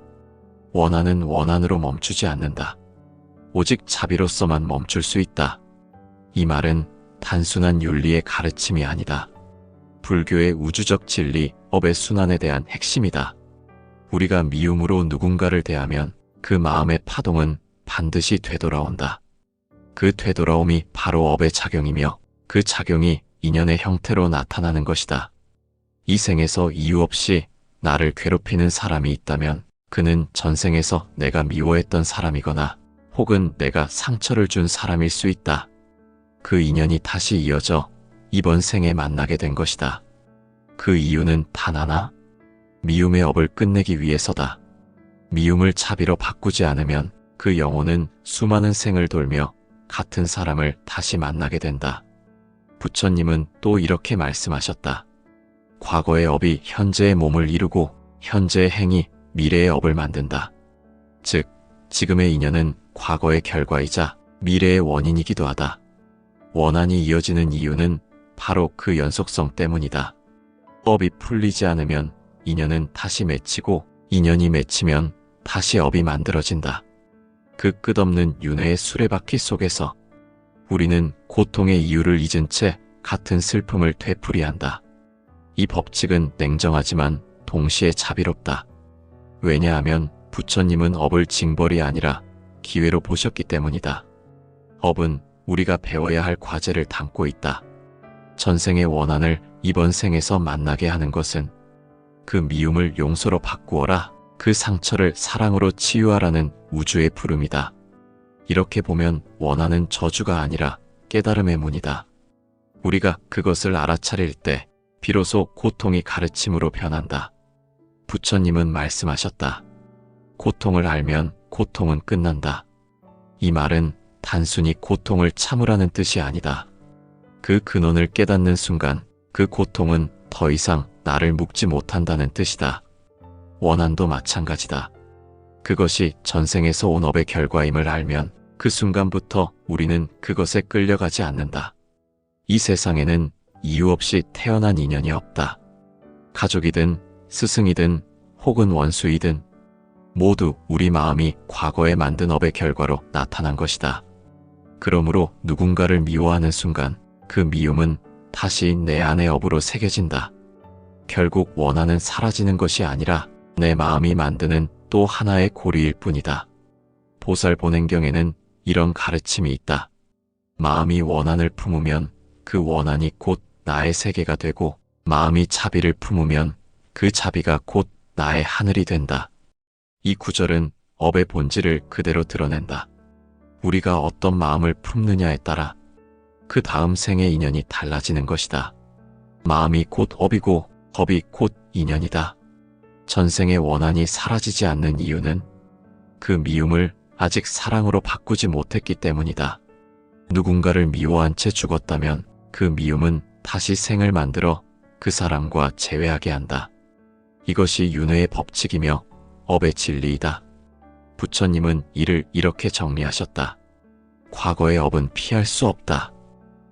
원한은 원한으로 멈추지 않는다. 오직 자비로서만 멈출 수 있다. 이 말은 단순한 윤리의 가르침이 아니다. 불교의 우주적 진리, 업의 순환에 대한 핵심이다. 우리가 미움으로 누군가를 대하면 그 마음의 파동은 반드시 되돌아온다. 그 되돌아옴이 바로 업의 작용이며 그 작용이 인연의 형태로 나타나는 것이다. 이 생에서 이유 없이 나를 괴롭히는 사람이 있다면 그는 전생에서 내가 미워했던 사람이거나 혹은 내가 상처를 준 사람일 수 있다. 그 인연이 다시 이어져 이번 생에 만나게 된 것이다. 그 이유는 단 하나, 미움의 업을 끝내기 위해서다. 미움을 자비로 바꾸지 않으면 그 영혼은 수많은 생을 돌며 같은 사람을 다시 만나게 된다. 부처님은 또 이렇게 말씀하셨다. 과거의 업이 현재의 몸을 이루고 현재의 행이 미래의 업을 만든다. 즉, 지금의 인연은 과거의 결과이자 미래의 원인이기도 하다. 원한이 이어지는 이유는 바로 그 연속성 때문이다. 업이 풀리지 않으면 인연은 다시 맺히고 인연이 맺히면 다시 업이 만들어진다. 그 끝없는 윤회의 수레바퀴 속에서 우리는 고통의 이유를 잊은 채 같은 슬픔을 되풀이한다. 이 법칙은 냉정하지만 동시에 자비롭다. 왜냐하면 부처님은 업을 징벌이 아니라 기회로 보셨기 때문이다. 업은 우리가 배워야 할 과제를 담고 있다. 전생의 원한을 이번 생에서 만나게 하는 것은 그 미움을 용서로 바꾸어라, 그 상처를 사랑으로 치유하라는 우주의 부름이다. 이렇게 보면 원한은 저주가 아니라 깨달음의 문이다. 우리가 그것을 알아차릴 때 비로소 고통이 가르침으로 변한다. 부처님은 말씀하셨다. 고통을 알면 고통은 끝난다. 이 말은 단순히 고통을 참으라는 뜻이 아니다. 그 근원을 깨닫는 순간 그 고통은 더 이상 나를 묶지 못한다는 뜻이다. 원한도 마찬가지다. 그것이 전생에서 온 업의 결과임을 알면 그 순간부터 우리는 그것에 끌려가지 않는다. 이 세상에는 이유 없이 태어난 인연이 없다. 가족이든 스승이든 혹은 원수이든 모두 우리 마음이 과거에 만든 업의 결과로 나타난 것이다. 그러므로 누군가를 미워하는 순간 그 미움은 다시 내 안의 업으로 새겨진다. 결국 원한은 사라지는 것이 아니라 내 마음이 만드는 또 하나의 고리일 뿐이다. 보살본행경에는 이런 가르침이 있다. 마음이 원한을 품으면 그 원한이 곧 나의 세계가 되고 마음이 자비를 품으면 그 자비가 곧 나의 하늘이 된다. 이 구절은 업의 본질을 그대로 드러낸다. 우리가 어떤 마음을 품느냐에 따라 그 다음 생의 인연이 달라지는 것이다. 마음이 곧 업이고 업이 곧 인연이다. 전생의 원한이 사라지지 않는 이유는 그 미움을 아직 사랑으로 바꾸지 못했기 때문이다. 누군가를 미워한 채 죽었다면 그 미움은 다시 생을 만들어 그 사람과 재회하게 한다. 이것이 윤회의 법칙이며 업의 진리이다. 부처님은 이를 이렇게 정리하셨다. 과거의 업은 피할 수 없다.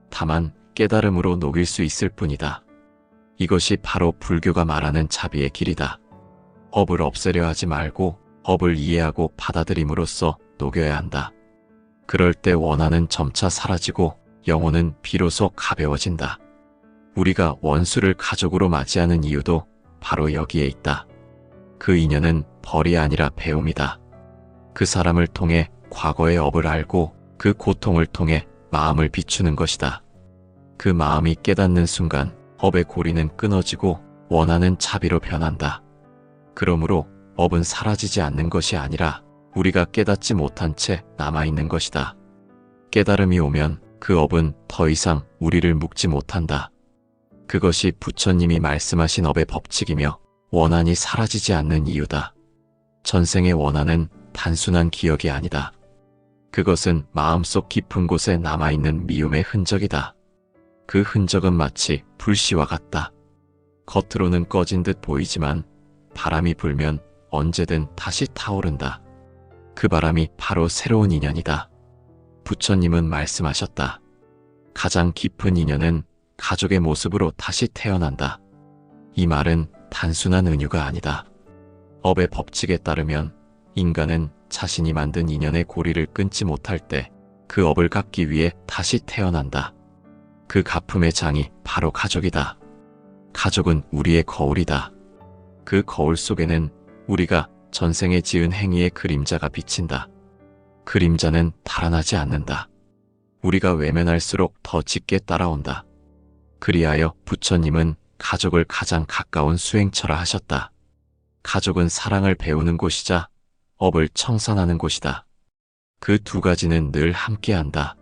다만 깨달음으로 녹일 수 있을 뿐이다. 이것이 바로 불교가 말하는 자비의 길이다. 업을 없애려 하지 말고 업을 이해하고 받아들임으로써 녹여야 한다. 그럴 때 원한은 점차 사라지고 영혼은 비로소 가벼워진다. 우리가 원수를 가족으로 맞이하는 이유도 바로 여기에 있다. 그 인연은 벌이 아니라 배움이다. 그 사람을 통해 과거의 업을 알고 그 고통을 통해 마음을 비추는 것이다. 그 마음이 깨닫는 순간 업의 고리는 끊어지고 원한은 자비로 변한다. 그러므로 업은 사라지지 않는 것이 아니라 우리가 깨닫지 못한 채 남아있는 것이다. 깨달음이 오면 그 업은 더 이상 우리를 묶지 못한다. 그것이 부처님이 말씀하신 업의 법칙이며 원한이 사라지지 않는 이유다. 전생의 원한은 단순한 기억이 아니다. 그것은 마음속 깊은 곳에 남아있는 미움의 흔적이다. 그 흔적은 마치 불씨와 같다. 겉으로는 꺼진 듯 보이지만 바람이 불면 언제든 다시 타오른다. 그 바람이 바로 새로운 인연이다. 부처님은 말씀하셨다. 가장 깊은 인연은 가족의 모습으로 다시 태어난다. 이 말은 단순한 은유가 아니다. 업의 법칙에 따르면 인간은 자신이 만든 인연의 고리를 끊지 못할 때 그 업을 갚기 위해 다시 태어난다. 그 갚음의 장이 바로 가족이다. 가족은 우리의 거울이다. 그 거울 속에는 우리가 전생에 지은 행위의 그림자가 비친다. 그림자는 달아나지 않는다. 우리가 외면할수록 더 짙게 따라온다. 그리하여 부처님은 가족을 가장 가까운 수행처라 하셨다. 가족은 사랑을 배우는 곳이자 업을 청산하는 곳이다. 그 두 가지는 늘 함께한다.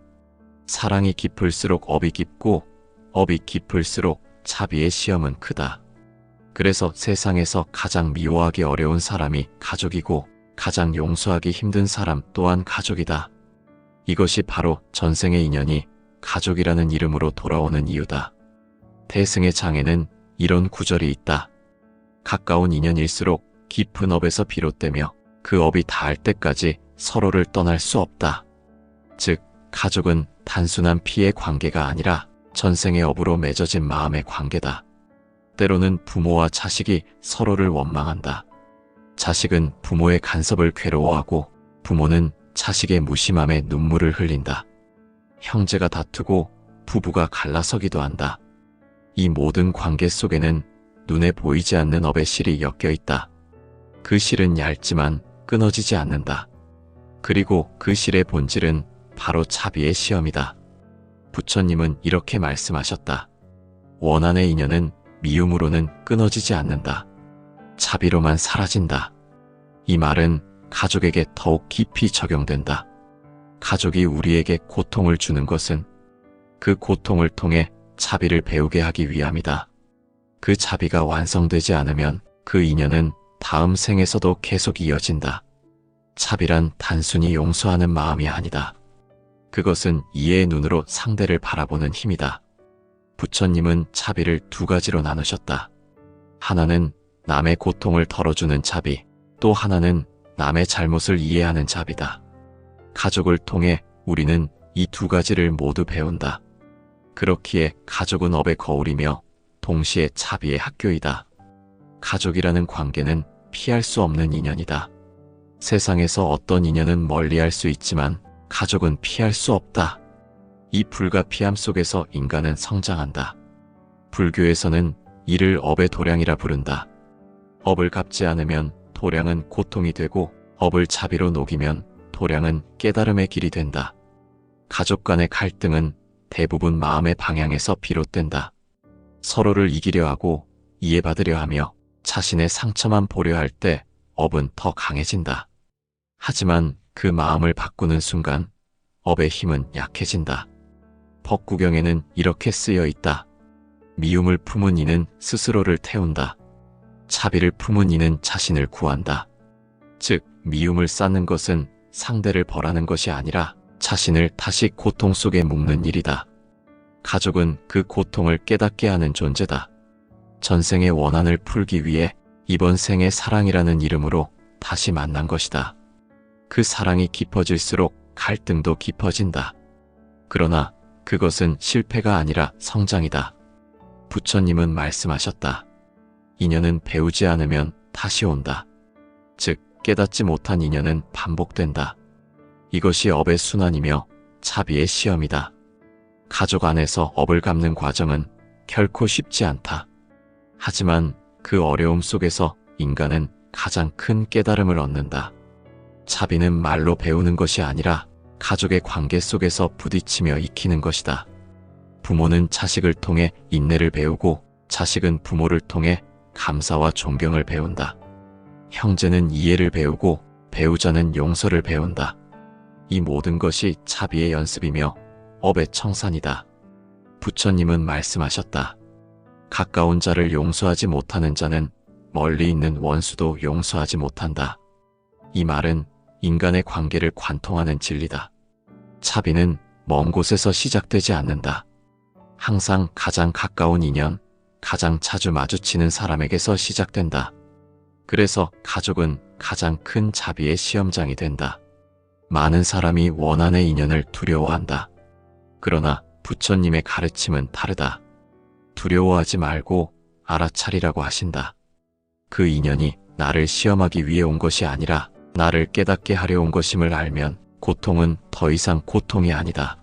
사랑이 깊을수록 업이 깊고 업이 깊을수록 자비의 시험은 크다. 그래서 세상에서 가장 미워하기 어려운 사람이 가족이고 가장 용서하기 힘든 사람 또한 가족이다. 이것이 바로 전생의 인연이 가족이라는 이름으로 돌아오는 이유다. 태승의 장에는 이런 구절이 있다. 가까운 인연일수록 깊은 업에서 비롯되며 그 업이 닿을 때까지 서로를 떠날 수 없다. 즉, 가족은 단순한 피의 관계가 아니라 전생의 업으로 맺어진 마음의 관계다. 때로는 부모와 자식이 서로를 원망한다. 자식은 부모의 간섭을 괴로워하고 부모는 자식의 무심함에 눈물을 흘린다. 형제가 다투고 부부가 갈라서기도 한다. 이 모든 관계 속에는 눈에 보이지 않는 업의 실이 엮여 있다. 그 실은 얇지만 끊어지지 않는다. 그리고 그 실의 본질은 바로 자비의 시험이다. 부처님은 이렇게 말씀하셨다. 원한의 인연은 미움으로는 끊어지지 않는다. 자비로만 사라진다. 이 말은 가족에게 더욱 깊이 적용된다. 가족이 우리에게 고통을 주는 것은 그 고통을 통해 자비를 배우게 하기 위함이다. 그 자비가 완성되지 않으면 그 인연은 다음 생에서도 계속 이어진다. 자비란 단순히 용서하는 마음이 아니다. 그것은 이해의 눈으로 상대를 바라보는 힘이다. 부처님은 자비를 두 가지로 나누셨다. 하나는 남의 고통을 덜어주는 자비, 또 하나는 남의 잘못을 이해하는 자비다. 가족을 통해 우리는 이 두 가지를 모두 배운다. 그렇기에 가족은 업의 거울이며 동시에 자비의 학교이다. 가족이라는 관계는 피할 수 없는 인연이다. 세상에서 어떤 인연은 멀리할 수 있지만 가족은 피할 수 없다. 이 불가피함 속에서 인간은 성장한다. 불교에서는 이를 업의 도량이라 부른다. 업을 갚지 않으면 도량은 고통이 되고 업을 자비로 녹이면 도량은 깨달음의 길이 된다. 가족 간의 갈등은 대부분 마음의 방향에서 비롯된다. 서로를 이기려 하고 이해받으려 하며 자신의 상처만 보려 할 때 업은 더 강해진다. 하지만 그 마음을 바꾸는 순간 업의 힘은 약해진다. 법구경에는 이렇게 쓰여 있다. 미움을 품은 이는 스스로를 태운다. 자비를 품은 이는 자신을 구한다. 즉, 미움을 쌓는 것은 상대를 벌하는 것이 아니라 자신을 다시 고통 속에 묶는 일이다. 가족은 그 고통을 깨닫게 하는 존재다. 전생의 원한을 풀기 위해 이번 생의 사랑이라는 이름으로 다시 만난 것이다. 그 사랑이 깊어질수록 갈등도 깊어진다. 그러나 그것은 실패가 아니라 성장이다. 부처님은 말씀하셨다. 인연은 배우지 않으면 다시 온다. 즉, 깨닫지 못한 인연은 반복된다. 이것이 업의 순환이며 자비의 시험이다. 가족 안에서 업을 갚는 과정은 결코 쉽지 않다. 하지만 그 어려움 속에서 인간은 가장 큰 깨달음을 얻는다. 자비는 말로 배우는 것이 아니라 가족의 관계 속에서 부딪히며 익히는 것이다. 부모는 자식을 통해 인내를 배우고 자식은 부모를 통해 감사와 존경을 배운다. 형제는 이해를 배우고 배우자는 용서를 배운다. 이 모든 것이 자비의 연습이며 업의 청산이다. 부처님은 말씀하셨다. 가까운 자를 용서하지 못하는 자는 멀리 있는 원수도 용서하지 못한다. 이 말은 인간의 관계를 관통하는 진리다. 자비는 먼 곳에서 시작되지 않는다. 항상 가장 가까운 인연, 가장 자주 마주치는 사람에게서 시작된다. 그래서 가족은 가장 큰 자비의 시험장이 된다. 많은 사람이 원한의 인연을 두려워한다. 그러나 부처님의 가르침은 다르다. 두려워하지 말고 알아차리라고 하신다. 그 인연이 나를 시험하기 위해 온 것이 아니라 나를 깨닫게 하려 온 것임을 알면 고통은 더 이상 고통이 아니다.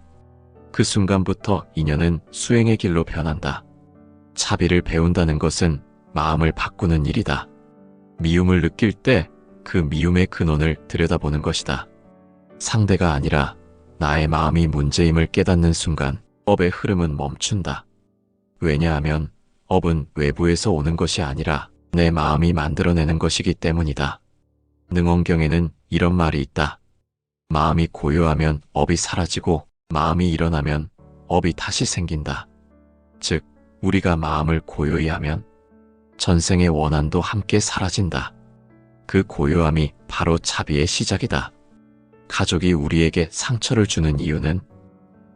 그 순간부터 인연은 수행의 길로 변한다. 자비를 배운다는 것은 마음을 바꾸는 일이다. 미움을 느낄 때 그 미움의 근원을 들여다보는 것이다. 상대가 아니라 나의 마음이 문제임을 깨닫는 순간 업의 흐름은 멈춘다. 왜냐하면 업은 외부에서 오는 것이 아니라 내 마음이 만들어내는 것이기 때문이다. 능원경에는 이런 말이 있다. 마음이 고요하면 업이 사라지고 마음이 일어나면 업이 다시 생긴다. 즉, 우리가 마음을 고요히 하면 전생의 원한도 함께 사라진다. 그 고요함이 바로 자비의 시작이다. 가족이 우리에게 상처를 주는 이유는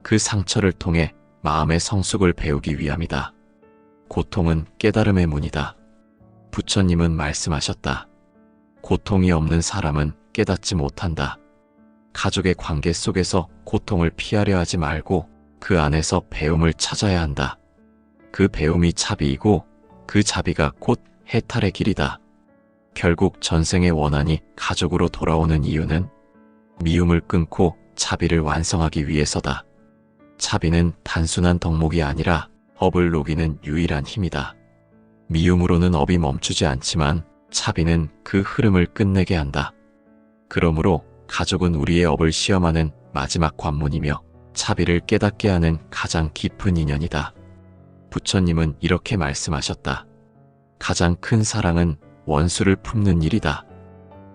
그 상처를 통해 마음의 성숙을 배우기 위함이다. 고통은 깨달음의 문이다. 부처님은 말씀하셨다. 고통이 없는 사람은 깨닫지 못한다. 가족의 관계 속에서 고통을 피하려 하지 말고 그 안에서 배움을 찾아야 한다. 그 배움이 자비이고 그 자비가 곧 해탈의 길이다. 결국 전생의 원한이 가족으로 돌아오는 이유는 미움을 끊고 자비를 완성하기 위해서다. 자비는 단순한 덕목이 아니라 업을 녹이는 유일한 힘이다. 미움으로는 업이 멈추지 않지만 자비는 그 흐름을 끝내게 한다. 그러므로 가족은 우리의 업을 시험하는 마지막 관문이며 자비를 깨닫게 하는 가장 깊은 인연이다. 부처님은 이렇게 말씀하셨다. 가장 큰 사랑은 원수를 품는 일이다.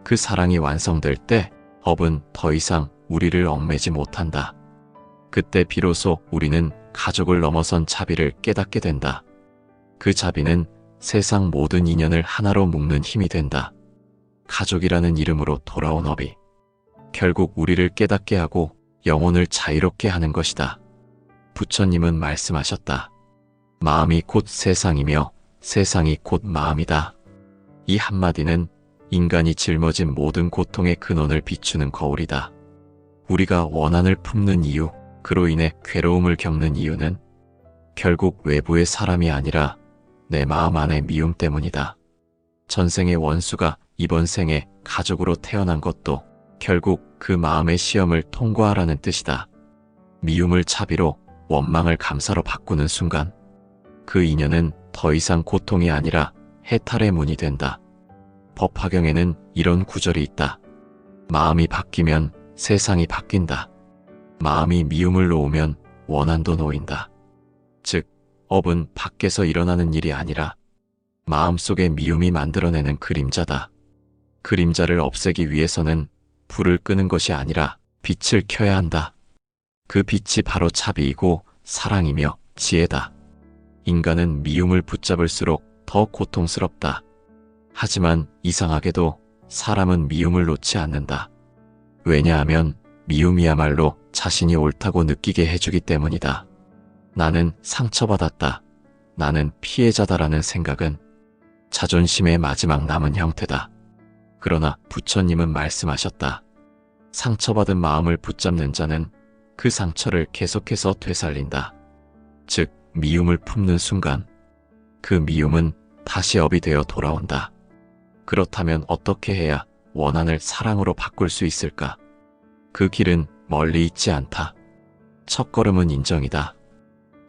그 사랑이 완성될 때 업은 더 이상 우리를 얽매지 못한다. 그때 비로소 우리는 가족을 넘어선 자비를 깨닫게 된다. 그 자비는 세상 모든 인연을 하나로 묶는 힘이 된다. 가족이라는 이름으로 돌아온 업이 결국 우리를 깨닫게 하고 영혼을 자유롭게 하는 것이다. 부처님은 말씀하셨다. 마음이 곧 세상이며 세상이 곧 마음이다. 이 한마디는 인간이 짊어진 모든 고통의 근원을 비추는 거울이다. 우리가 원한을 품는 이유, 그로 인해 괴로움을 겪는 이유는 결국 외부의 사람이 아니라 내 마음 안의 미움 때문이다. 전생의 원수가 이번 생에 가족으로 태어난 것도 결국 그 마음의 시험을 통과하라는 뜻이다. 미움을 자비로, 원망을 감사로 바꾸는 순간 그 인연은 더 이상 고통이 아니라 해탈의 문이 된다. 법화경에는 이런 구절이 있다. 마음이 바뀌면 세상이 바뀐다. 마음이 미움을 놓으면 원한도 놓인다. 즉, 업은 밖에서 일어나는 일이 아니라 마음속에 미움이 만들어내는 그림자다. 그림자를 없애기 위해서는 불을 끄는 것이 아니라 빛을 켜야 한다. 그 빛이 바로 자비이고 사랑이며 지혜다. 인간은 미움을 붙잡을수록 더 고통스럽다. 하지만 이상하게도 사람은 미움을 놓지 않는다. 왜냐하면 미움이야말로 자신이 옳다고 느끼게 해주기 때문이다. 나는 상처받았다. 나는 피해자다라는 생각은 자존심의 마지막 남은 형태다. 그러나 부처님은 말씀하셨다. 상처받은 마음을 붙잡는 자는 그 상처를 계속해서 되살린다. 즉, 미움을 품는 순간 그 미움은 다시 업이 되어 돌아온다. 그렇다면 어떻게 해야 원한을 사랑으로 바꿀 수 있을까? 그 길은 멀리 있지 않다. 첫걸음은 인정이다.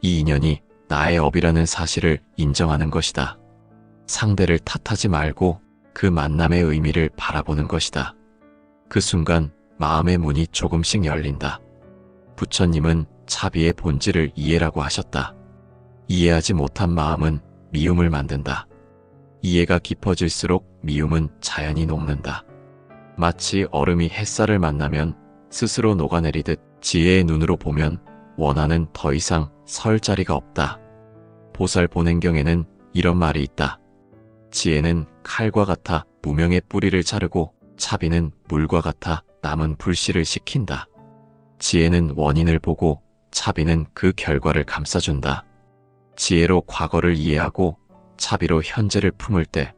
이 인연이 나의 업이라는 사실을 인정하는 것이다. 상대를 탓하지 말고 그 만남의 의미를 바라보는 것이다. 그 순간 마음의 문이 조금씩 열린다. 부처님은 자비의 본질을 이해라고 하셨다. 이해하지 못한 마음은 미움을 만든다. 이해가 깊어질수록 미움은 자연히 녹는다. 마치 얼음이 햇살을 만나면 스스로 녹아내리듯 지혜의 눈으로 보면 원한은 더 이상 설 자리가 없다. 보살본행경에는 이런 말이 있다. 지혜는 칼과 같아 무명의 뿌리를 자르고 자비는 물과 같아 남은 불씨를 식힌다. 지혜는 원인을 보고 자비는 그 결과를 감싸준다. 지혜로 과거를 이해하고 자비로 현재를 품을 때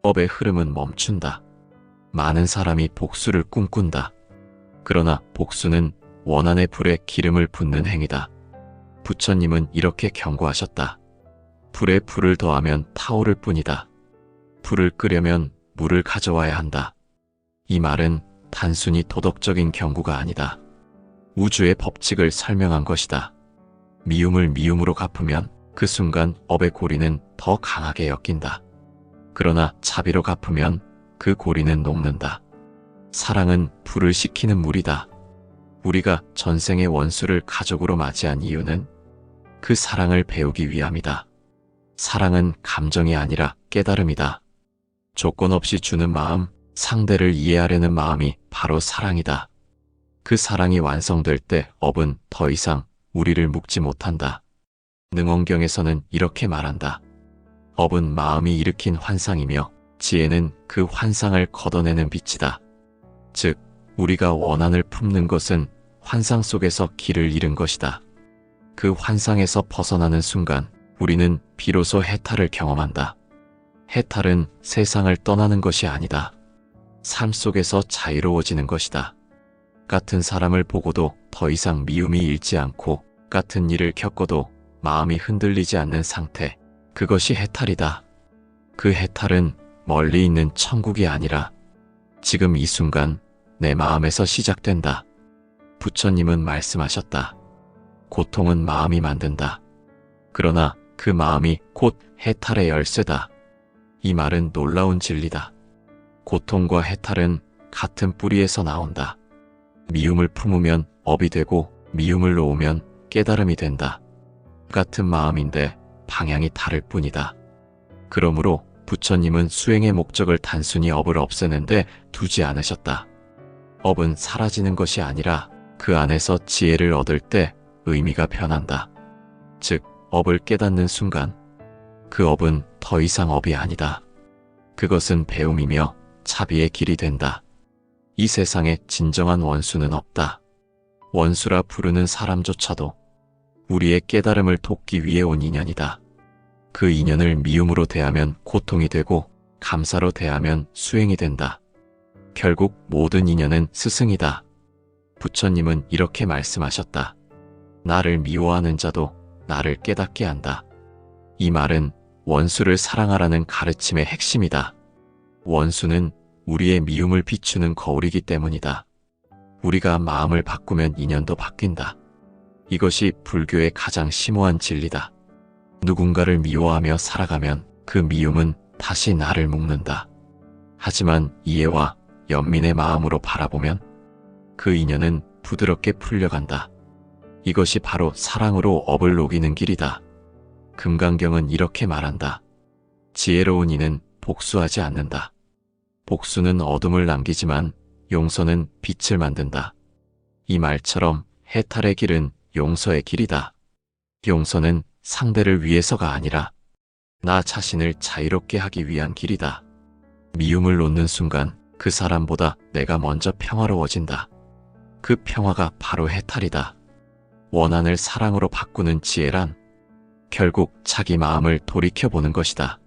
업의 흐름은 멈춘다. 많은 사람이 복수를 꿈꾼다. 그러나 복수는 원한의 불에 기름을 붓는 행위다. 부처님은 이렇게 경고하셨다. 불에 불을 더하면 타오를 뿐이다. 불을 끄려면 물을 가져와야 한다. 이 말은 단순히 도덕적인 경고가 아니다. 우주의 법칙을 설명한 것이다. 미움을 미움으로 갚으면 그 순간 업의 고리는 더 강하게 엮인다. 그러나 자비로 갚으면 그 고리는 녹는다. 사랑은 불을 식히는 물이다. 우리가 전생의 원수를 가족으로 맞이한 이유는 그 사랑을 배우기 위함이다. 사랑은 감정이 아니라 깨달음이다. 조건 없이 주는 마음, 상대를 이해하려는 마음이 바로 사랑이다. 그 사랑이 완성될 때 업은 더 이상 우리를 묶지 못한다. 능원경에서는 이렇게 말한다. 업은 마음이 일으킨 환상이며 지혜는 그 환상을 걷어내는 빛이다. 즉, 우리가 원한을 품는 것은 환상 속에서 길을 잃은 것이다. 그 환상에서 벗어나는 순간 우리는 비로소 해탈을 경험한다. 해탈은 세상을 떠나는 것이 아니다. 삶 속에서 자유로워지는 것이다. 같은 사람을 보고도 더 이상 미움이 일지 않고 같은 일을 겪어도 마음이 흔들리지 않는 상태, 그것이 해탈이다. 그 해탈은 멀리 있는 천국이 아니라 지금 이 순간 내 마음에서 시작된다. 부처님은 말씀하셨다. 고통은 마음이 만든다. 그러나 그 마음이 곧 해탈의 열쇠다. 이 말은 놀라운 진리다. 고통과 해탈은 같은 뿌리에서 나온다. 미움을 품으면 업이 되고 미움을 놓으면 깨달음이 된다. 같은 마음인데 방향이 다를 뿐이다. 그러므로 부처님은 수행의 목적을 단순히 업을 없애는데 두지 않으셨다. 업은 사라지는 것이 아니라 그 안에서 지혜를 얻을 때 의미가 변한다. 즉, 업을 깨닫는 순간 그 업은 더 이상 업이 아니다. 그것은 배움이며 자비의 길이 된다. 이 세상에 진정한 원수는 없다. 원수라 부르는 사람조차도 우리의 깨달음을 돕기 위해 온 인연이다. 그 인연을 미움으로 대하면 고통이 되고 감사로 대하면 수행이 된다. 결국 모든 인연은 스승이다. 부처님은 이렇게 말씀하셨다. 나를 미워하는 자도 나를 깨닫게 한다. 이 말은 원수를 사랑하라는 가르침의 핵심이다. 원수는 우리의 미움을 비추는 거울이기 때문이다. 우리가 마음을 바꾸면 인연도 바뀐다. 이것이 불교의 가장 심오한 진리다. 누군가를 미워하며 살아가면 그 미움은 다시 나를 묶는다. 하지만 이해와 연민의 마음으로 바라보면 그 인연은 부드럽게 풀려간다. 이것이 바로 사랑으로 업을 녹이는 길이다. 금강경은 이렇게 말한다. 지혜로운 이는 복수하지 않는다. 복수는 어둠을 남기지만 용서는 빛을 만든다. 이 말처럼 해탈의 길은 용서의 길이다. 용서는 상대를 위해서가 아니라 나 자신을 자유롭게 하기 위한 길이다. 미움을 놓는 순간 그 사람보다 내가 먼저 평화로워진다. 그 평화가 바로 해탈이다. 원한을 사랑으로 바꾸는 지혜란 결국 자기 마음을 돌이켜보는 것이다.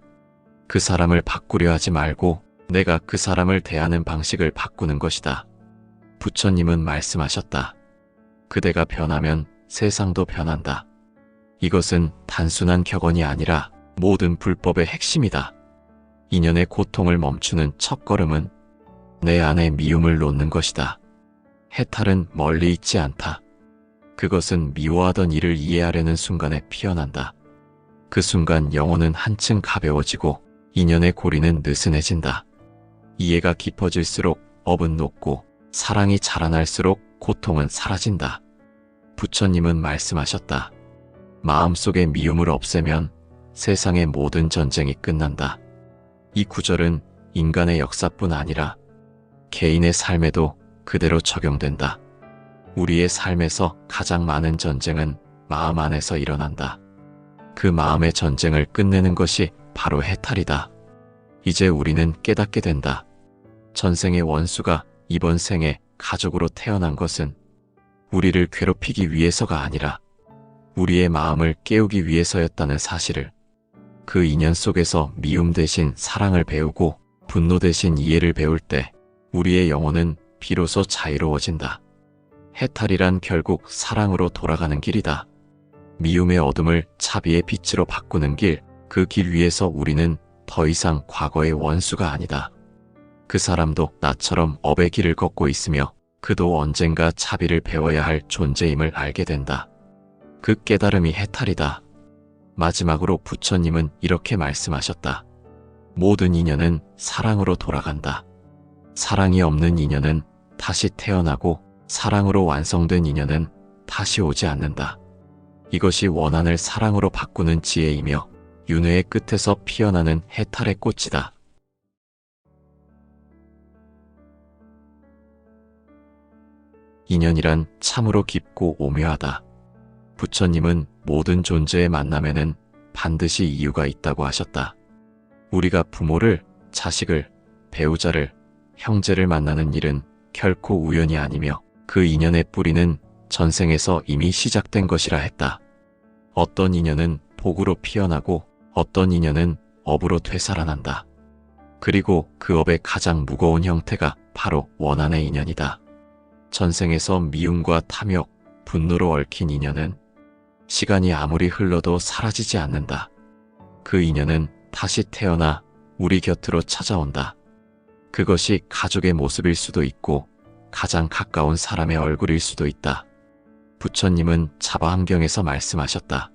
그 사람을 바꾸려 하지 말고 내가 그 사람을 대하는 방식을 바꾸는 것이다. 부처님은 말씀하셨다. 그대가 변하면 세상도 변한다. 이것은 단순한 격언이 아니라 모든 불법의 핵심이다. 인연의 고통을 멈추는 첫걸음은 내 안에 미움을 놓는 것이다. 해탈은 멀리 있지 않다. 그것은 미워하던 이를 이해하려는 순간에 피어난다. 그 순간 영혼은 한층 가벼워지고 인연의 고리는 느슨해진다. 이해가 깊어질수록 업은 높고 사랑이 자라날수록 고통은 사라진다. 부처님은 말씀하셨다. 마음속의 미움을 없애면 세상의 모든 전쟁이 끝난다. 이 구절은 인간의 역사뿐 아니라 개인의 삶에도 그대로 적용된다. 우리의 삶에서 가장 많은 전쟁은 마음 안에서 일어난다. 그 마음의 전쟁을 끝내는 것이 바로 해탈이다. 이제 우리는 깨닫게 된다. 전생의 원수가 이번 생에 가족으로 태어난 것은 우리를 괴롭히기 위해서가 아니라 우리의 마음을 깨우기 위해서였다는 사실을. 그 인연 속에서 미움 대신 사랑을 배우고 분노 대신 이해를 배울 때 우리의 영혼은 비로소 자유로워진다. 해탈이란 결국 사랑으로 돌아가는 길이다. 미움의 어둠을 자비의 빛으로 바꾸는 길, 그 길 위에서 우리는 더 이상 과거의 원수가 아니다. 그 사람도 나처럼 업의 길을 걷고 있으며 그도 언젠가 자비를 배워야 할 존재임을 알게 된다. 그 깨달음이 해탈이다. 마지막으로 부처님은 이렇게 말씀하셨다. 모든 인연은 사랑으로 돌아간다. 사랑이 없는 인연은 다시 태어나고 사랑으로 완성된 인연은 다시 오지 않는다. 이것이 원한을 사랑으로 바꾸는 지혜이며 윤회의 끝에서 피어나는 해탈의 꽃이다. 인연이란 참으로 깊고 오묘하다. 부처님은 모든 존재의 만남에는 반드시 이유가 있다고 하셨다. 우리가 부모를, 자식을, 배우자를, 형제를 만나는 일은 결코 우연이 아니며 그 인연의 뿌리는 전생에서 이미 시작된 것이라 했다. 어떤 인연은 복으로 피어나고 어떤 인연은 업으로 되살아난다. 그리고 그 업의 가장 무거운 형태가 바로 원한의 인연이다. 전생에서 미움과 탐욕, 분노로 얽힌 인연은 시간이 아무리 흘러도 사라지지 않는다. 그 인연은 다시 태어나 우리 곁으로 찾아온다. 그것이 가족의 모습일 수도 있고 가장 가까운 사람의 얼굴일 수도 있다. 부처님은 자바함경에서 말씀하셨다.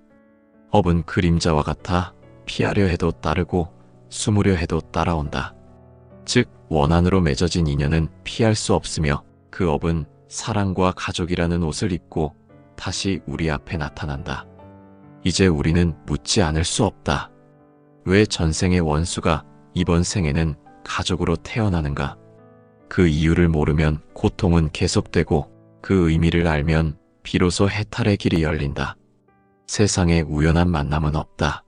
업은 그림자와 같아 피하려 해도 따르고 숨으려 해도 따라온다. 즉 원한으로 맺어진 인연은 피할 수 없으며 그 업은 사랑과 가족이라는 옷을 입고 다시 우리 앞에 나타난다. 이제 우리는 묻지 않을 수 없다. 왜 전생의 원수가 이번 생에는 가족으로 태어나는가? 그 이유를 모르면 고통은 계속되고 그 의미를 알면 비로소 해탈의 길이 열린다. 세상에 우연한 만남은 없다.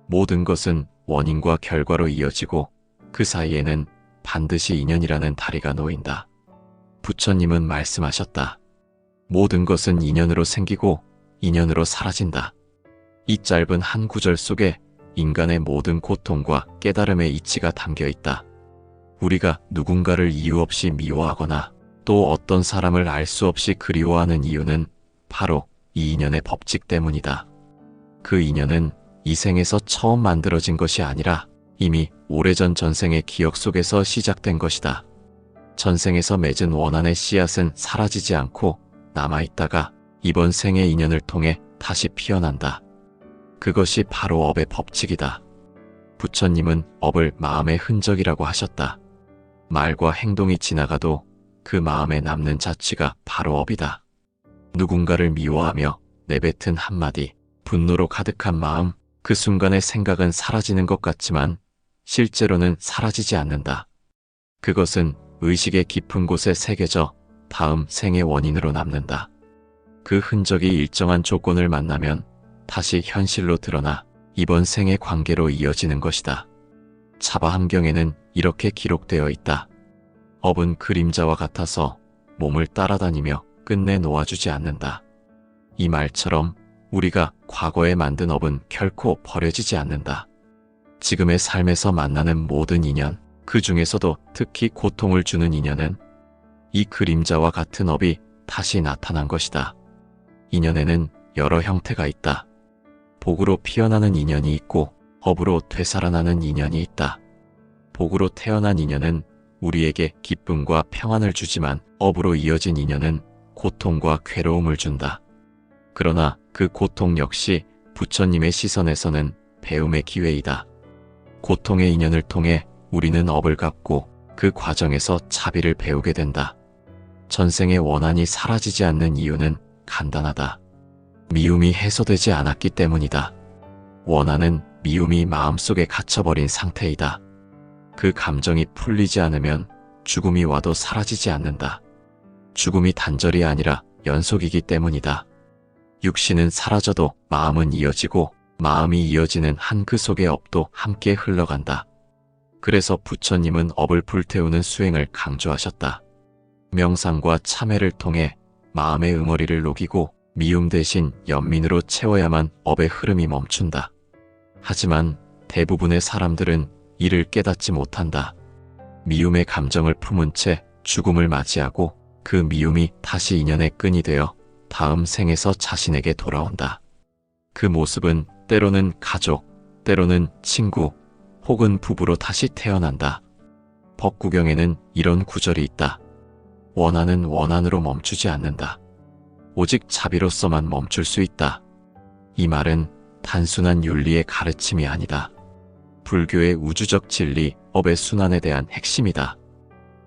모든 것은 원인과 결과로 이어지고 그 사이에는 반드시 인연이라는 다리가 놓인다. 부처님은 말씀하셨다. 모든 것은 인연으로 생기고 인연으로 사라진다. 이 짧은 한 구절 속에 인간의 모든 고통과 깨달음의 이치가 담겨 있다. 우리가 누군가를 이유 없이 미워하거나 또 어떤 사람을 알 수 없이 그리워하는 이유는 바로 이 인연의 법칙 때문이다. 그 인연은 이 생에서 처음 만들어진 것이 아니라 이미 오래전 전생의 기억 속에서 시작된 것이다. 전생에서 맺은 원한의 씨앗은 사라지지 않고 남아있다가 이번 생의 인연을 통해 다시 피어난다. 그것이 바로 업의 법칙이다. 부처님은 업을 마음의 흔적이라고 하셨다. 말과 행동이 지나가도 그 마음에 남는 자취가 바로 업이다. 누군가를 미워하며 내뱉은 한마디, 분노로 가득한 마음, 그 순간의 생각은 사라지는 것 같지만 실제로는 사라지지 않는다. 그것은 의식의 깊은 곳에 새겨져 다음 생의 원인으로 남는다. 그 흔적이 일정한 조건을 만나면 다시 현실로 드러나 이번 생의 관계로 이어지는 것이다. 자바함경에는 이렇게 기록되어 있다. 업은 그림자와 같아서 몸을 따라다니며 끝내 놓아주지 않는다. 이 말처럼 우리가 과거에 만든 업은 결코 버려지지 않는다. 지금의 삶에서 만나는 모든 인연, 그 중에서도 특히 고통을 주는 인연은 이 그림자와 같은 업이 다시 나타난 것이다. 인연에는 여러 형태가 있다. 복으로 피어나는 인연이 있고 업으로 되살아나는 인연이 있다. 복으로 태어난 인연은 우리에게 기쁨과 평안을 주지만 업으로 이어진 인연은 고통과 괴로움을 준다. 그러나 그 고통 역시 부처님의 시선에서는 배움의 기회이다. 고통의 인연을 통해 우리는 업을 갚고 그 과정에서 자비를 배우게 된다. 전생의 원한이 사라지지 않는 이유는 간단하다. 미움이 해소되지 않았기 때문이다. 원한은 미움이 마음속에 갇혀버린 상태이다. 그 감정이 풀리지 않으면 죽음이 와도 사라지지 않는다. 죽음이 단절이 아니라 연속이기 때문이다. 육신은 사라져도 마음은 이어지고 마음이 이어지는 한 그 속의 업도 함께 흘러간다. 그래서 부처님은 업을 불태우는 수행을 강조하셨다. 명상과 참회를 통해 마음의 응어리를 녹이고 미움 대신 연민으로 채워야만 업의 흐름이 멈춘다. 하지만 대부분의 사람들은 이를 깨닫지 못한다. 미움의 감정을 품은 채 죽음을 맞이하고 그 미움이 다시 인연의 끈이 되어 다음 생에서 자신에게 돌아온다. 그 모습은 때로는 가족, 때로는 친구, 혹은 부부로 다시 태어난다. 법구경에는 이런 구절이 있다. 원한은 원한으로 멈추지 않는다. 오직 자비로서만 멈출 수 있다. 이 말은 단순한 윤리의 가르침이 아니다. 불교의 우주적 진리, 업의 순환에 대한 핵심이다.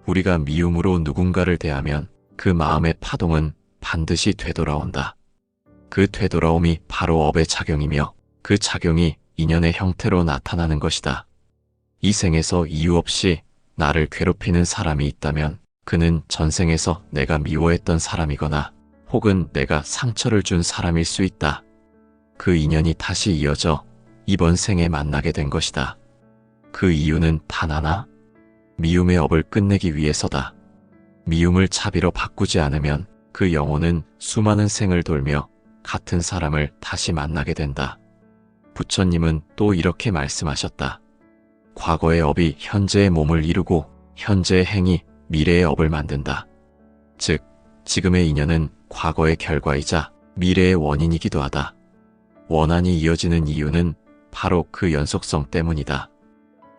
우리가 미움으로 누군가를 대하면 그 마음의 파동은 반드시 되돌아온다. 그 되돌아옴이 바로 업의 작용이며 그 작용이 인연의 형태로 나타나는 것이다. 이 생에서 이유 없이 나를 괴롭히는 사람이 있다면 그는 전생에서 내가 미워했던 사람이거나 혹은 내가 상처를 준 사람일 수 있다. 그 인연이 다시 이어져 이번 생에 만나게 된 것이다. 그 이유는 단 하나, 미움의 업을 끝내기 위해서다. 미움을 자비로 바꾸지 않으면 그 영혼은 수많은 생을 돌며 같은 사람을 다시 만나게 된다. 부처님은 또 이렇게 말씀하셨다. 과거의 업이 현재의 몸을 이루고 현재의 행이 미래의 업을 만든다. 즉, 지금의 인연은 과거의 결과이자 미래의 원인이기도 하다. 원한이 이어지는 이유는 바로 그 연속성 때문이다.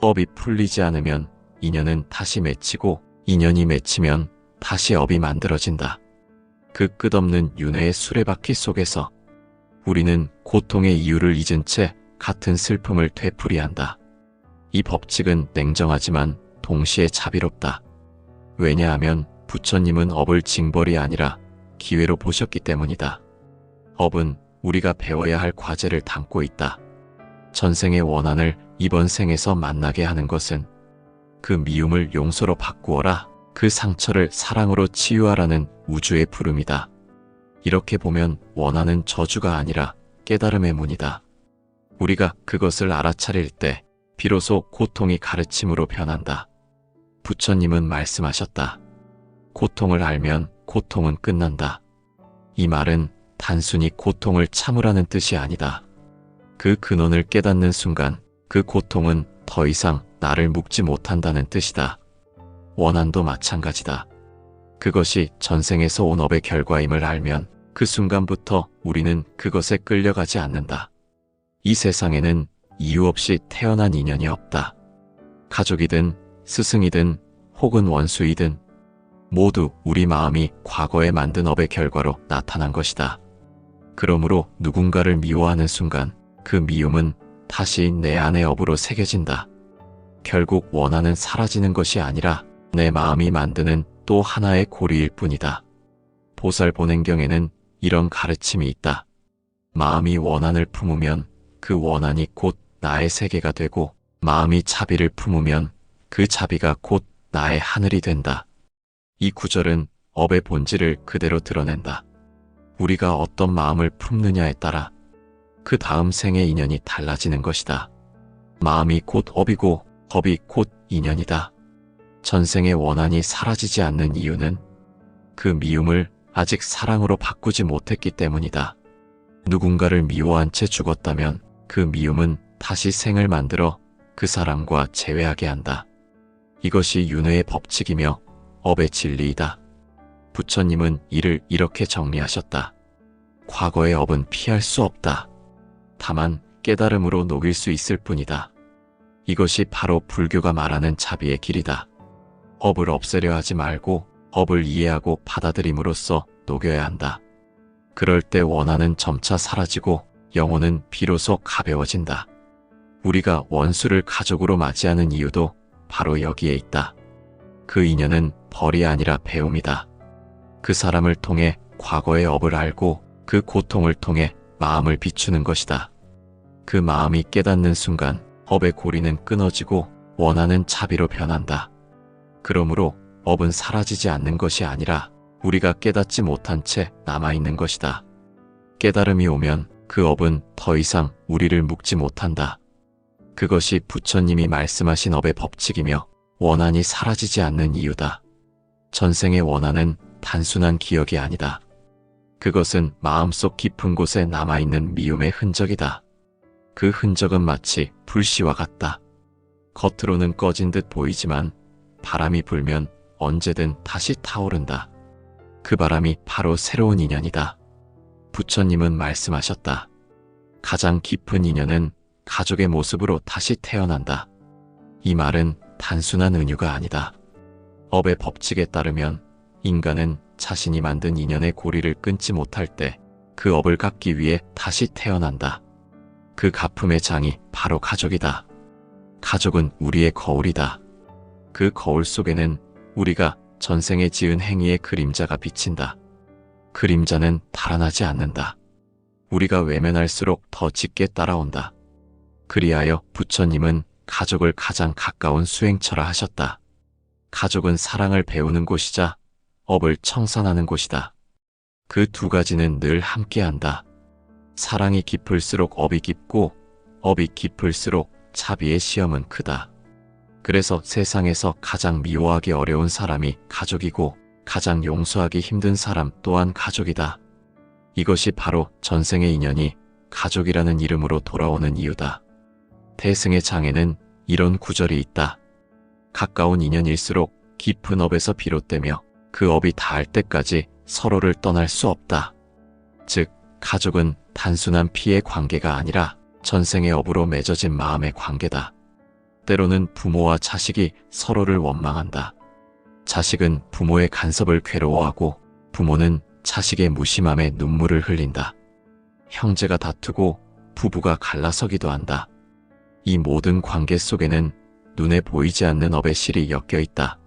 업이 풀리지 않으면 인연은 다시 맺히고 인연이 맺히면 다시 업이 만들어진다. 그 끝없는 윤회의 수레바퀴 속에서 우리는 고통의 이유를 잊은 채 같은 슬픔을 되풀이한다. 이 법칙은 냉정하지만 동시에 자비롭다. 왜냐하면 부처님은 업을 징벌이 아니라 기회로 보셨기 때문이다. 업은 우리가 배워야 할 과제를 담고 있다. 전생의 원한을 이번 생에서 만나게 하는 것은 그 미움을 용서로 바꾸어라, 그 상처를 사랑으로 치유하라는 우주의 부름이다. 이렇게 보면 원한은 저주가 아니라 깨달음의 문이다. 우리가 그것을 알아차릴 때 비로소 고통이 가르침으로 변한다. 부처님은 말씀하셨다. 고통을 알면 고통은 끝난다. 이 말은 단순히 고통을 참으라는 뜻이 아니다. 그 근원을 깨닫는 순간 그 고통은 더 이상 나를 묶지 못한다는 뜻이다. 원한도 마찬가지다. 그것이 전생에서 온 업의 결과임을 알면 그 순간부터 우리는 그것에 끌려가지 않는다. 이 세상에는 이유 없이 태어난 인연이 없다. 가족이든 스승이든 혹은 원수이든 모두 우리 마음이 과거에 만든 업의 결과로 나타난 것이다. 그러므로 누군가를 미워하는 순간 그 미움은 다시 내 안의 업으로 새겨진다. 결국 원한은 사라지는 것이 아니라 내 마음이 만드는 또 하나의 고리일 뿐이다. 보살본행경에는 이런 가르침이 있다. 마음이 원한을 품으면 그 원한이 곧 나의 세계가 되고 마음이 자비를 품으면 그 자비가 곧 나의 하늘이 된다. 이 구절은 업의 본질을 그대로 드러낸다. 우리가 어떤 마음을 품느냐에 따라 그 다음 생의 인연이 달라지는 것이다. 마음이 곧 업이고 업이 곧 인연이다. 전생의 원한이 사라지지 않는 이유는 그 미움을 아직 사랑으로 바꾸지 못했기 때문이다. 누군가를 미워한 채 죽었다면 그 미움은 다시 생을 만들어 그 사람과 재회하게 한다. 이것이 윤회의 법칙이며 업의 진리이다. 부처님은 이를 이렇게 정리하셨다. 과거의 업은 피할 수 없다. 다만 깨달음으로 녹일 수 있을 뿐이다. 이것이 바로 불교가 말하는 자비의 길이다. 업을 없애려 하지 말고 업을 이해하고 받아들임으로써 녹여야 한다. 그럴 때 원한은 점차 사라지고 영혼은 비로소 가벼워진다. 우리가 원수를 가족으로 맞이하는 이유도 바로 여기에 있다. 그 인연은 벌이 아니라 배움이다. 그 사람을 통해 과거의 업을 알고 그 고통을 통해 마음을 비추는 것이다. 그 마음이 깨닫는 순간 업의 고리는 끊어지고 원한은 자비로 변한다. 그러므로 업은 사라지지 않는 것이 아니라 우리가 깨닫지 못한 채 남아있는 것이다. 깨달음이 오면 그 업은 더 이상 우리를 묶지 못한다. 그것이 부처님이 말씀하신 업의 법칙이며 원한이 사라지지 않는 이유다. 전생의 원한은 단순한 기억이 아니다. 그것은 마음속 깊은 곳에 남아있는 미움의 흔적이다. 그 흔적은 마치 불씨와 같다. 겉으로는 꺼진 듯 보이지만 바람이 불면 언제든 다시 타오른다. 그 바람이 바로 새로운 인연이다. 부처님은 말씀하셨다. 가장 깊은 인연은 가족의 모습으로 다시 태어난다. 이 말은 단순한 은유가 아니다. 업의 법칙에 따르면 인간은 자신이 만든 인연의 고리를 끊지 못할 때 그 업을 갚기 위해 다시 태어난다. 그 갚음의 장이 바로 가족이다. 가족은 우리의 거울이다. 그 거울 속에는 우리가 전생에 지은 행위의 그림자가 비친다. 그림자는 달아나지 않는다. 우리가 외면할수록 더 짙게 따라온다. 그리하여 부처님은 가족을 가장 가까운 수행처라 하셨다. 가족은 사랑을 배우는 곳이자 업을 청산하는 곳이다. 그 두 가지는 늘 함께한다. 사랑이 깊을수록 업이 깊고 업이 깊을수록 자비의 시험은 크다. 그래서 세상에서 가장 미워하기 어려운 사람이 가족이고 가장 용서하기 힘든 사람 또한 가족이다. 이것이 바로 전생의 인연이 가족이라는 이름으로 돌아오는 이유다. 태승의 장에는 이런 구절이 있다. 가까운 인연일수록 깊은 업에서 비롯되며 그 업이 닿을 때까지 서로를 떠날 수 없다. 즉, 가족은 단순한 피의 관계가 아니라 전생의 업으로 맺어진 마음의 관계다. 때로는 부모와 자식이 서로를 원망한다. 자식은 부모의 간섭을 괴로워하고 부모는 자식의 무심함에 눈물을 흘린다. 형제가 다투고 부부가 갈라서기도 한다. 이 모든 관계 속에는 눈에 보이지 않는 업의 실이 엮여 있다.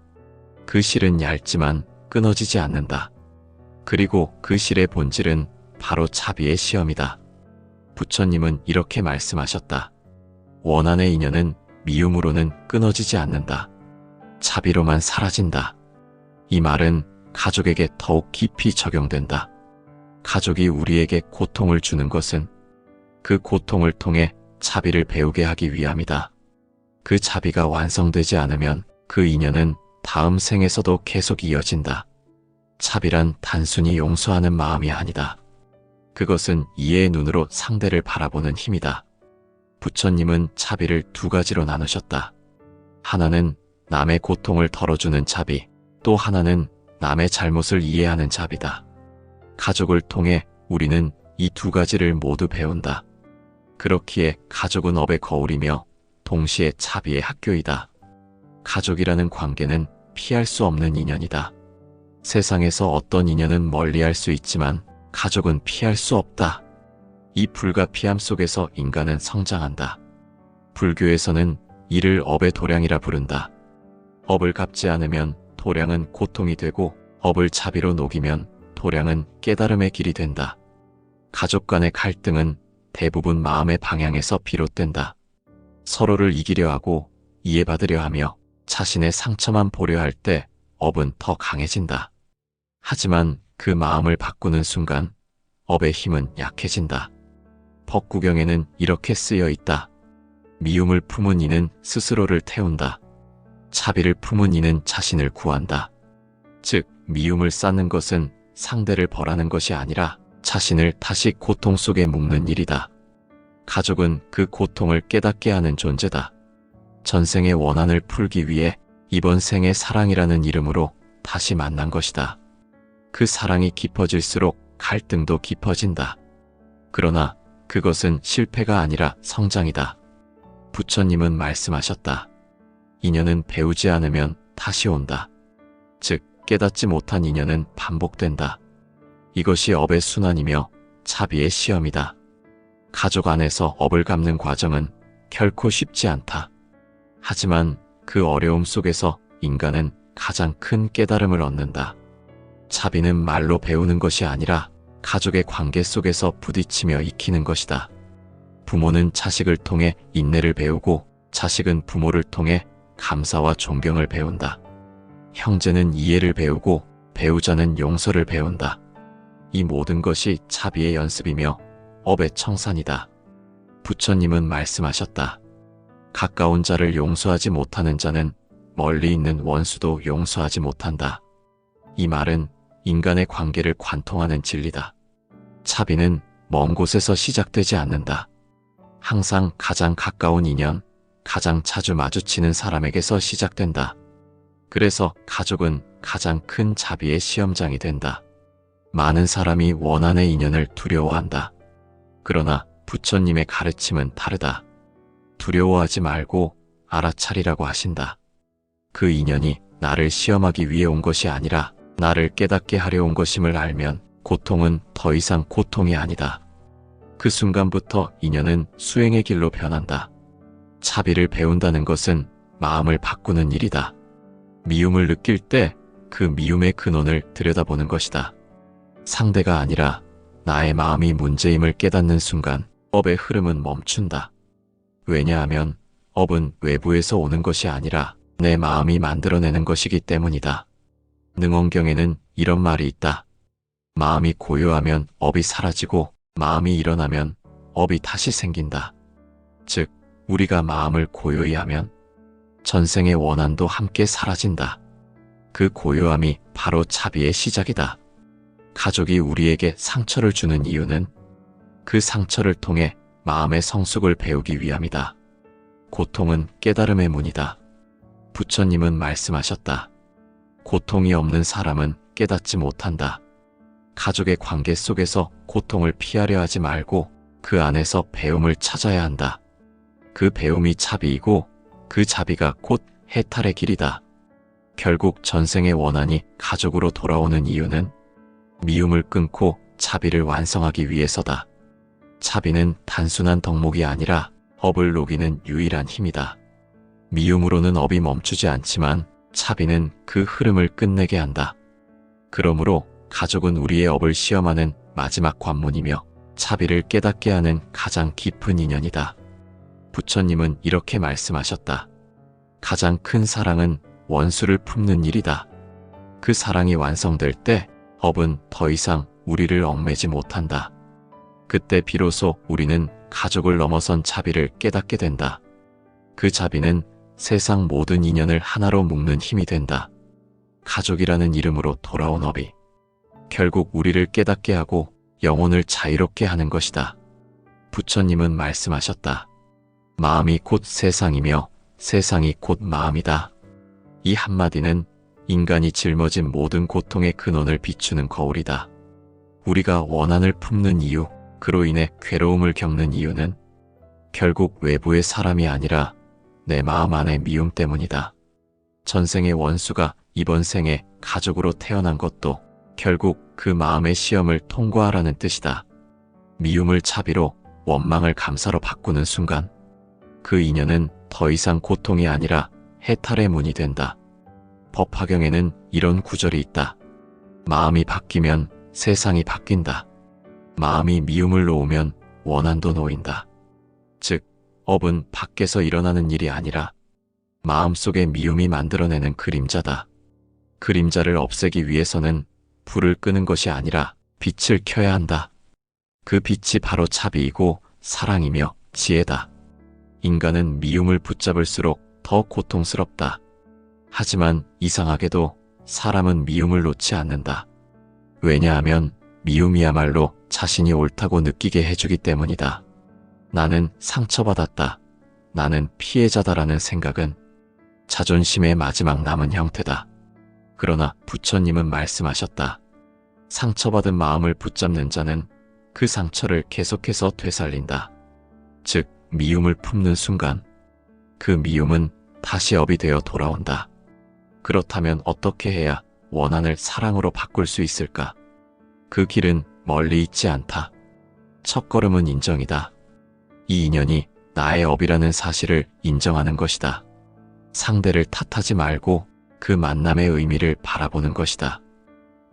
그 실은 얇지만 끊어지지 않는다. 그리고 그 실의 본질은 바로 자비의 시험이다. 부처님은 이렇게 말씀하셨다. 원한의 인연은 미움으로는 끊어지지 않는다. 자비로만 사라진다. 이 말은 가족에게 더욱 깊이 적용된다. 가족이 우리에게 고통을 주는 것은 그 고통을 통해 자비를 배우게 하기 위함이다. 그 자비가 완성되지 않으면 그 인연은 다음 생에서도 계속 이어진다. 자비란 단순히 용서하는 마음이 아니다. 그것은 이해의 눈으로 상대를 바라보는 힘이다. 부처님은 자비를 두 가지로 나누셨다. 하나는 남의 고통을 덜어주는 자비, 또 하나는 남의 잘못을 이해하는 자비다. 가족을 통해 우리는 이 두 가지를 모두 배운다. 그렇기에 가족은 업의 거울이며 동시에 자비의 학교이다. 가족이라는 관계는 피할 수 없는 인연이다. 세상에서 어떤 인연은 멀리할 수 있지만 가족은 피할 수 없다. 이 불가피함 속에서 인간은 성장한다. 불교에서는 이를 업의 도량이라 부른다. 업을 갚지 않으면 도량은 고통이 되고 업을 자비로 녹이면 도량은 깨달음의 길이 된다. 가족 간의 갈등은 대부분 마음의 방향에서 비롯된다. 서로를 이기려 하고 이해받으려 하며 자신의 상처만 보려 할 때 업은 더 강해진다. 하지만 그 마음을 바꾸는 순간 업의 힘은 약해진다. 법구경에는 이렇게 쓰여 있다. 미움을 품은 이는 스스로를 태운다. 자비를 품은 이는 자신을 구한다. 즉, 미움을 쌓는 것은 상대를 벌하는 것이 아니라 자신을 다시 고통 속에 묶는 일이다. 가족은 그 고통을 깨닫게 하는 존재다. 전생의 원한을 풀기 위해 이번 생의 사랑이라는 이름으로 다시 만난 것이다. 그 사랑이 깊어질수록 갈등도 깊어진다. 그러나 그것은 실패가 아니라 성장이다. 부처님은 말씀하셨다. 인연은 배우지 않으면 다시 온다. 즉, 깨닫지 못한 인연은 반복된다. 이것이 업의 순환이며 자비의 시험이다. 가족 안에서 업을 갚는 과정은 결코 쉽지 않다. 하지만 그 어려움 속에서 인간은 가장 큰 깨달음을 얻는다. 자비는 말로 배우는 것이 아니라 가족의 관계 속에서 부딪히며 익히는 것이다. 부모는 자식을 통해 인내를 배우고 자식은 부모를 통해 감사와 존경을 배운다. 형제는 이해를 배우고 배우자는 용서를 배운다. 이 모든 것이 자비의 연습이며 업의 청산이다. 부처님은 말씀하셨다. 가까운 자를 용서하지 못하는 자는 멀리 있는 원수도 용서하지 못한다. 이 말은 인간의 관계를 관통하는 진리다. 자비는 먼 곳에서 시작되지 않는다. 항상 가장 가까운 인연, 가장 자주 마주치는 사람에게서 시작된다. 그래서 가족은 가장 큰 자비의 시험장이 된다. 많은 사람이 원한의 인연을 두려워한다. 그러나 부처님의 가르침은 다르다. 두려워하지 말고 알아차리라고 하신다. 그 인연이 나를 시험하기 위해 온 것이 아니라 나를 깨닫게 하려 온 것임을 알면 고통은 더 이상 고통이 아니다. 그 순간부터 인연은 수행의 길로 변한다. 자비를 배운다는 것은 마음을 바꾸는 일이다. 미움을 느낄 때 그 미움의 근원을 들여다보는 것이다. 상대가 아니라 나의 마음이 문제임을 깨닫는 순간 업의 흐름은 멈춘다. 왜냐하면 업은 외부에서 오는 것이 아니라 내 마음이 만들어내는 것이기 때문이다. 능원경에는 이런 말이 있다. 마음이 고요하면 업이 사라지고 마음이 일어나면 업이 다시 생긴다. 즉, 우리가 마음을 고요히 하면 전생의 원한도 함께 사라진다. 그 고요함이 바로 자비의 시작이다. 가족이 우리에게 상처를 주는 이유는 그 상처를 통해 마음의 성숙을 배우기 위함이다. 고통은 깨달음의 문이다. 부처님은 말씀하셨다. 고통이 없는 사람은 깨닫지 못한다. 가족의 관계 속에서 고통을 피하려 하지 말고 그 안에서 배움을 찾아야 한다. 그 배움이 자비이고 그 자비가 곧 해탈의 길이다. 결국 전생의 원한이 가족으로 돌아오는 이유는 미움을 끊고 자비를 완성하기 위해서다. 자비는 단순한 덕목이 아니라 업을 녹이는 유일한 힘이다. 미움으로는 업이 멈추지 않지만 자비는 그 흐름을 끝내게 한다. 그러므로 가족은 우리의 업을 시험하는 마지막 관문이며 자비를 깨닫게 하는 가장 깊은 인연이다. 부처님은 이렇게 말씀하셨다. 가장 큰 사랑은 원수를 품는 일이다. 그 사랑이 완성될 때 업은 더 이상 우리를 얽매지 못한다. 그때 비로소 우리는 가족을 넘어선 자비를 깨닫게 된다. 그 자비는 세상 모든 인연을 하나로 묶는 힘이 된다. 가족이라는 이름으로 돌아온 업이 결국 우리를 깨닫게 하고 영혼을 자유롭게 하는 것이다. 부처님은 말씀하셨다. 마음이 곧 세상이며 세상이 곧 마음이다. 이 한마디는 인간이 짊어진 모든 고통의 근원을 비추는 거울이다. 우리가 원한을 품는 이유, 그로 인해 괴로움을 겪는 이유는 결국 외부의 사람이 아니라 내 마음 안의 미움 때문이다. 전생의 원수가 이번 생에 가족으로 태어난 것도 결국 그 마음의 시험을 통과하라는 뜻이다. 미움을 자비로, 원망을 감사로 바꾸는 순간 그 인연은 더 이상 고통이 아니라 해탈의 문이 된다. 법화경에는 이런 구절이 있다. 마음이 바뀌면 세상이 바뀐다. 마음이 미움을 놓으면 원한도 놓인다. 즉, 업은 밖에서 일어나는 일이 아니라 마음속의 미움이 만들어내는 그림자다. 그림자를 없애기 위해서는 불을 끄는 것이 아니라 빛을 켜야 한다. 그 빛이 바로 자비이고 사랑이며 지혜다. 인간은 미움을 붙잡을수록 더 고통스럽다. 하지만 이상하게도 사람은 미움을 놓지 않는다. 왜냐하면 미움이야말로 자신이 옳다고 느끼게 해주기 때문이다. 나는 상처받았다. 나는 피해자다라는 생각은 자존심의 마지막 남은 형태다. 그러나 부처님은 말씀하셨다. 상처받은 마음을 붙잡는 자는 그 상처를 계속해서 되살린다. 즉, 미움을 품는 순간 그 미움은 다시 업이 되어 돌아온다. 그렇다면 어떻게 해야 원한을 사랑으로 바꿀 수 있을까? 그 길은 멀리 있지 않다. 첫걸음은 인정이다. 이 인연이 나의 업이라는 사실을 인정하는 것이다. 상대를 탓하지 말고 그 만남의 의미를 바라보는 것이다.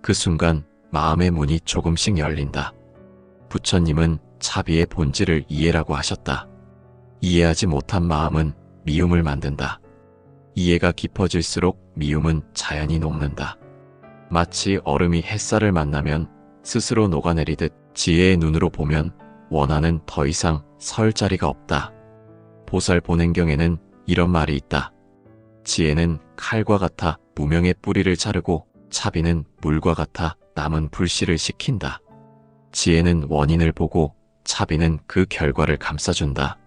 그 순간 마음의 문이 조금씩 열린다. 부처님은 자비의 본질을 이해라고 하셨다. 이해하지 못한 마음은 미움을 만든다. 이해가 깊어질수록 미움은 자연히 녹는다. 마치 얼음이 햇살을 만나면 스스로 녹아내리듯 지혜의 눈으로 보면 원한은 더 이상 설 자리가 없다. 보살 본행경에는 이런 말이 있다. 지혜는 칼과 같아 무명의 뿌리를 자르고 자비는 물과 같아 남은 불씨를 식힌다. 지혜는 원인을 보고 자비는 그 결과를 감싸준다.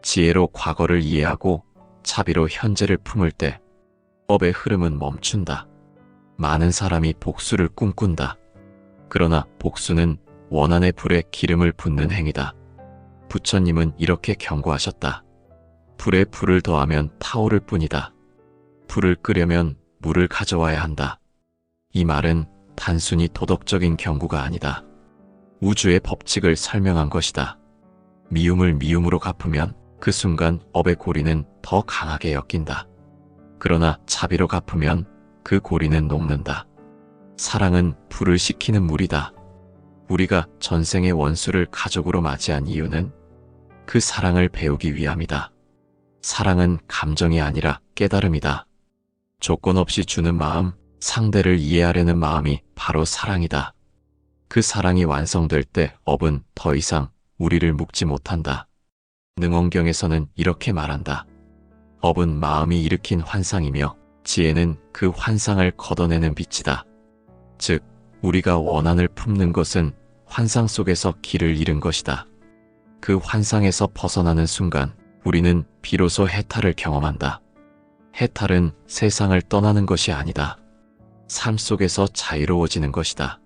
지혜로 과거를 이해하고 자비로 현재를 품을 때 업의 흐름은 멈춘다. 많은 사람이 복수를 꿈꾼다. 그러나 복수는 원한의 불에 기름을 붓는 행위다. 부처님은 이렇게 경고하셨다. 불에 불을 더하면 타오를 뿐이다. 불을 끄려면 물을 가져와야 한다. 이 말은 단순히 도덕적인 경고가 아니다. 우주의 법칙을 설명한 것이다. 미움을 미움으로 갚으면 그 순간 업의 고리는 더 강하게 엮인다. 그러나 자비로 갚으면 그 고리는 녹는다. 사랑은 불을 식히는 물이다. 우리가 전생의 원수를 가족으로 맞이한 이유는 그 사랑을 배우기 위함이다. 사랑은 감정이 아니라 깨달음이다. 조건 없이 주는 마음, 상대를 이해하려는 마음이 바로 사랑이다. 그 사랑이 완성될 때 업은 더 이상 우리를 묶지 못한다. 능원경에서는 이렇게 말한다. 업은 마음이 일으킨 환상이며 지혜는 그 환상을 걷어내는 빛이다. 즉, 우리가 원한을 품는 것은 환상 속에서 길을 잃은 것이다. 그 환상에서 벗어나는 순간 우리는 비로소 해탈을 경험한다. 해탈은 세상을 떠나는 것이 아니다. 삶 속에서 자유로워지는 것이다.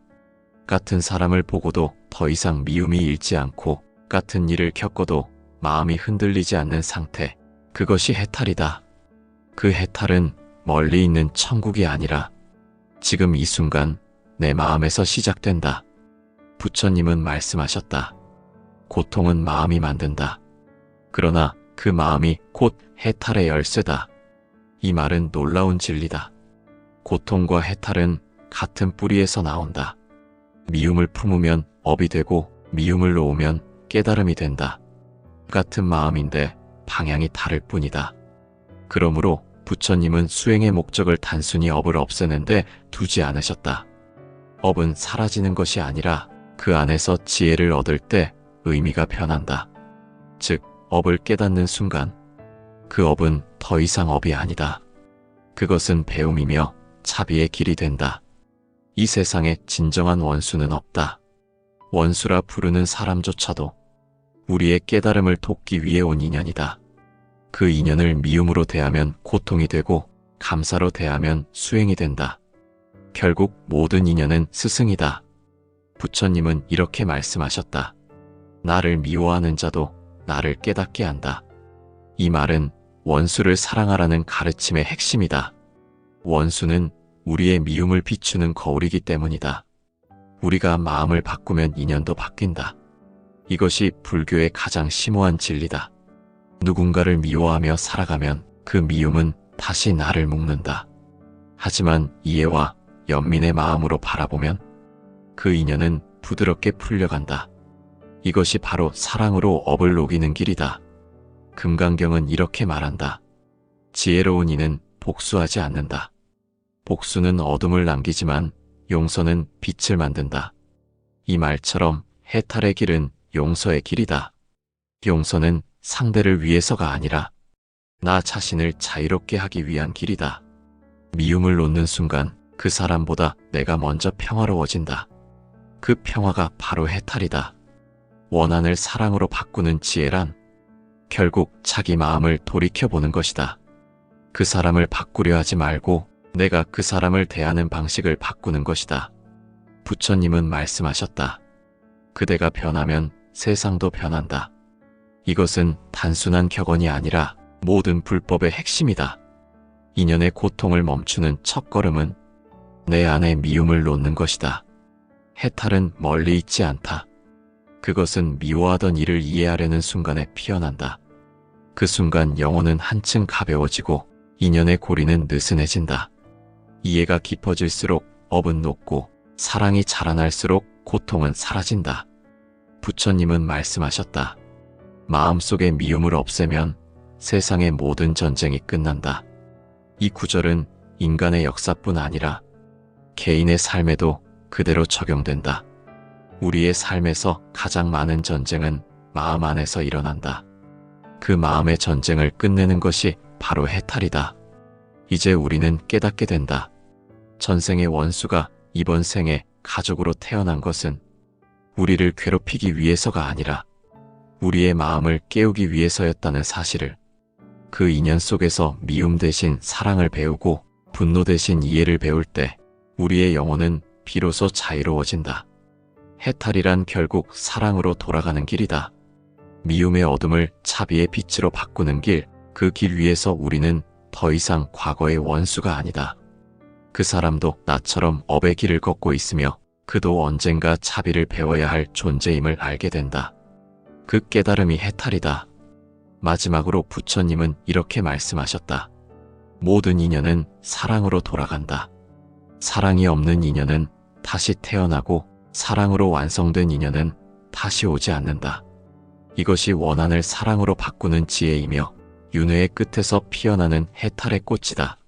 같은 사람을 보고도 더 이상 미움이 일지 않고 같은 일을 겪어도 마음이 흔들리지 않는 상태, 그것이 해탈이다. 그 해탈은 멀리 있는 천국이 아니라 지금 이 순간 내 마음에서 시작된다. 부처님은 말씀하셨다. 고통은 마음이 만든다. 그러나 그 마음이 곧 해탈의 열쇠다. 이 말은 놀라운 진리다. 고통과 해탈은 같은 뿌리에서 나온다. 미움을 품으면 업이 되고 미움을 놓으면 깨달음이 된다. 같은 마음인데 방향이 다를 뿐이다. 그러므로 부처님은 수행의 목적을 단순히 업을 없애는데 두지 않으셨다. 업은 사라지는 것이 아니라 그 안에서 지혜를 얻을 때 의미가 변한다. 즉, 업을 깨닫는 순간 그 업은 더 이상 업이 아니다. 그것은 배움이며 자비의 길이 된다. 이 세상에 진정한 원수는 없다. 원수라 부르는 사람조차도 우리의 깨달음을 돕기 위해 온 인연이다. 그 인연을 미움으로 대하면 고통이 되고 감사로 대하면 수행이 된다. 결국 모든 인연은 스승이다. 부처님은 이렇게 말씀하셨다. 나를 미워하는 자도 나를 깨닫게 한다. 이 말은 원수를 사랑하라는 가르침의 핵심이다. 원수는 우리의 미움을 비추는 거울이기 때문이다. 우리가 마음을 바꾸면 인연도 바뀐다. 이것이 불교의 가장 심오한 진리다. 누군가를 미워하며 살아가면 그 미움은 다시 나를 묶는다. 하지만 이해와 연민의 마음으로 바라보면 그 인연은 부드럽게 풀려간다. 이것이 바로 사랑으로 업을 녹이는 길이다. 금강경은 이렇게 말한다. 지혜로운 이는 복수하지 않는다. 복수는 어둠을 남기지만 용서는 빛을 만든다. 이 말처럼 해탈의 길은 용서의 길이다. 용서는 상대를 위해서가 아니라 나 자신을 자유롭게 하기 위한 길이다. 미움을 놓는 순간 그 사람보다 내가 먼저 평화로워진다. 그 평화가 바로 해탈이다. 원한을 사랑으로 바꾸는 지혜란 결국 자기 마음을 돌이켜보는 것이다. 그 사람을 바꾸려 하지 말고 내가 그 사람을 대하는 방식을 바꾸는 것이다. 부처님은 말씀하셨다. 그대가 변하면 세상도 변한다. 이것은 단순한 격언이 아니라 모든 불법의 핵심이다. 인연의 고통을 멈추는 첫걸음은 내 안에 미움을 놓는 것이다. 해탈은 멀리 있지 않다. 그것은 미워하던 일을 이해하려는 순간에 피어난다. 그 순간 영혼은 한층 가벼워지고 인연의 고리는 느슨해진다. 이해가 깊어질수록 업은 높고 사랑이 자라날수록 고통은 사라진다. 부처님은 말씀하셨다. 마음속의 미움을 없애면 세상의 모든 전쟁이 끝난다. 이 구절은 인간의 역사뿐 아니라 개인의 삶에도 그대로 적용된다. 우리의 삶에서 가장 많은 전쟁은 마음 안에서 일어난다. 그 마음의 전쟁을 끝내는 것이 바로 해탈이다. 이제 우리는 깨닫게 된다. 전생의 원수가 이번 생에 가족으로 태어난 것은 우리를 괴롭히기 위해서가 아니라 우리의 마음을 깨우기 위해서였다는 사실을. 그 인연 속에서 미움 대신 사랑을 배우고 분노 대신 이해를 배울 때 우리의 영혼은 비로소 자유로워진다. 해탈이란 결국 사랑으로 돌아가는 길이다. 미움의 어둠을 자비의 빛으로 바꾸는 길, 그 길 위에서 우리는 더 이상 과거의 원수가 아니다. 그 사람도 나처럼 업의 길을 걷고 있으며 그도 언젠가 자비를 배워야 할 존재임을 알게 된다. 그 깨달음이 해탈이다. 마지막으로 부처님은 이렇게 말씀하셨다. 모든 인연은 사랑으로 돌아간다. 사랑이 없는 인연은 다시 태어나고 사랑으로 완성된 인연은 다시 오지 않는다. 이것이 원한을 사랑으로 바꾸는 지혜이며 윤회의 끝에서 피어나는 해탈의 꽃이다.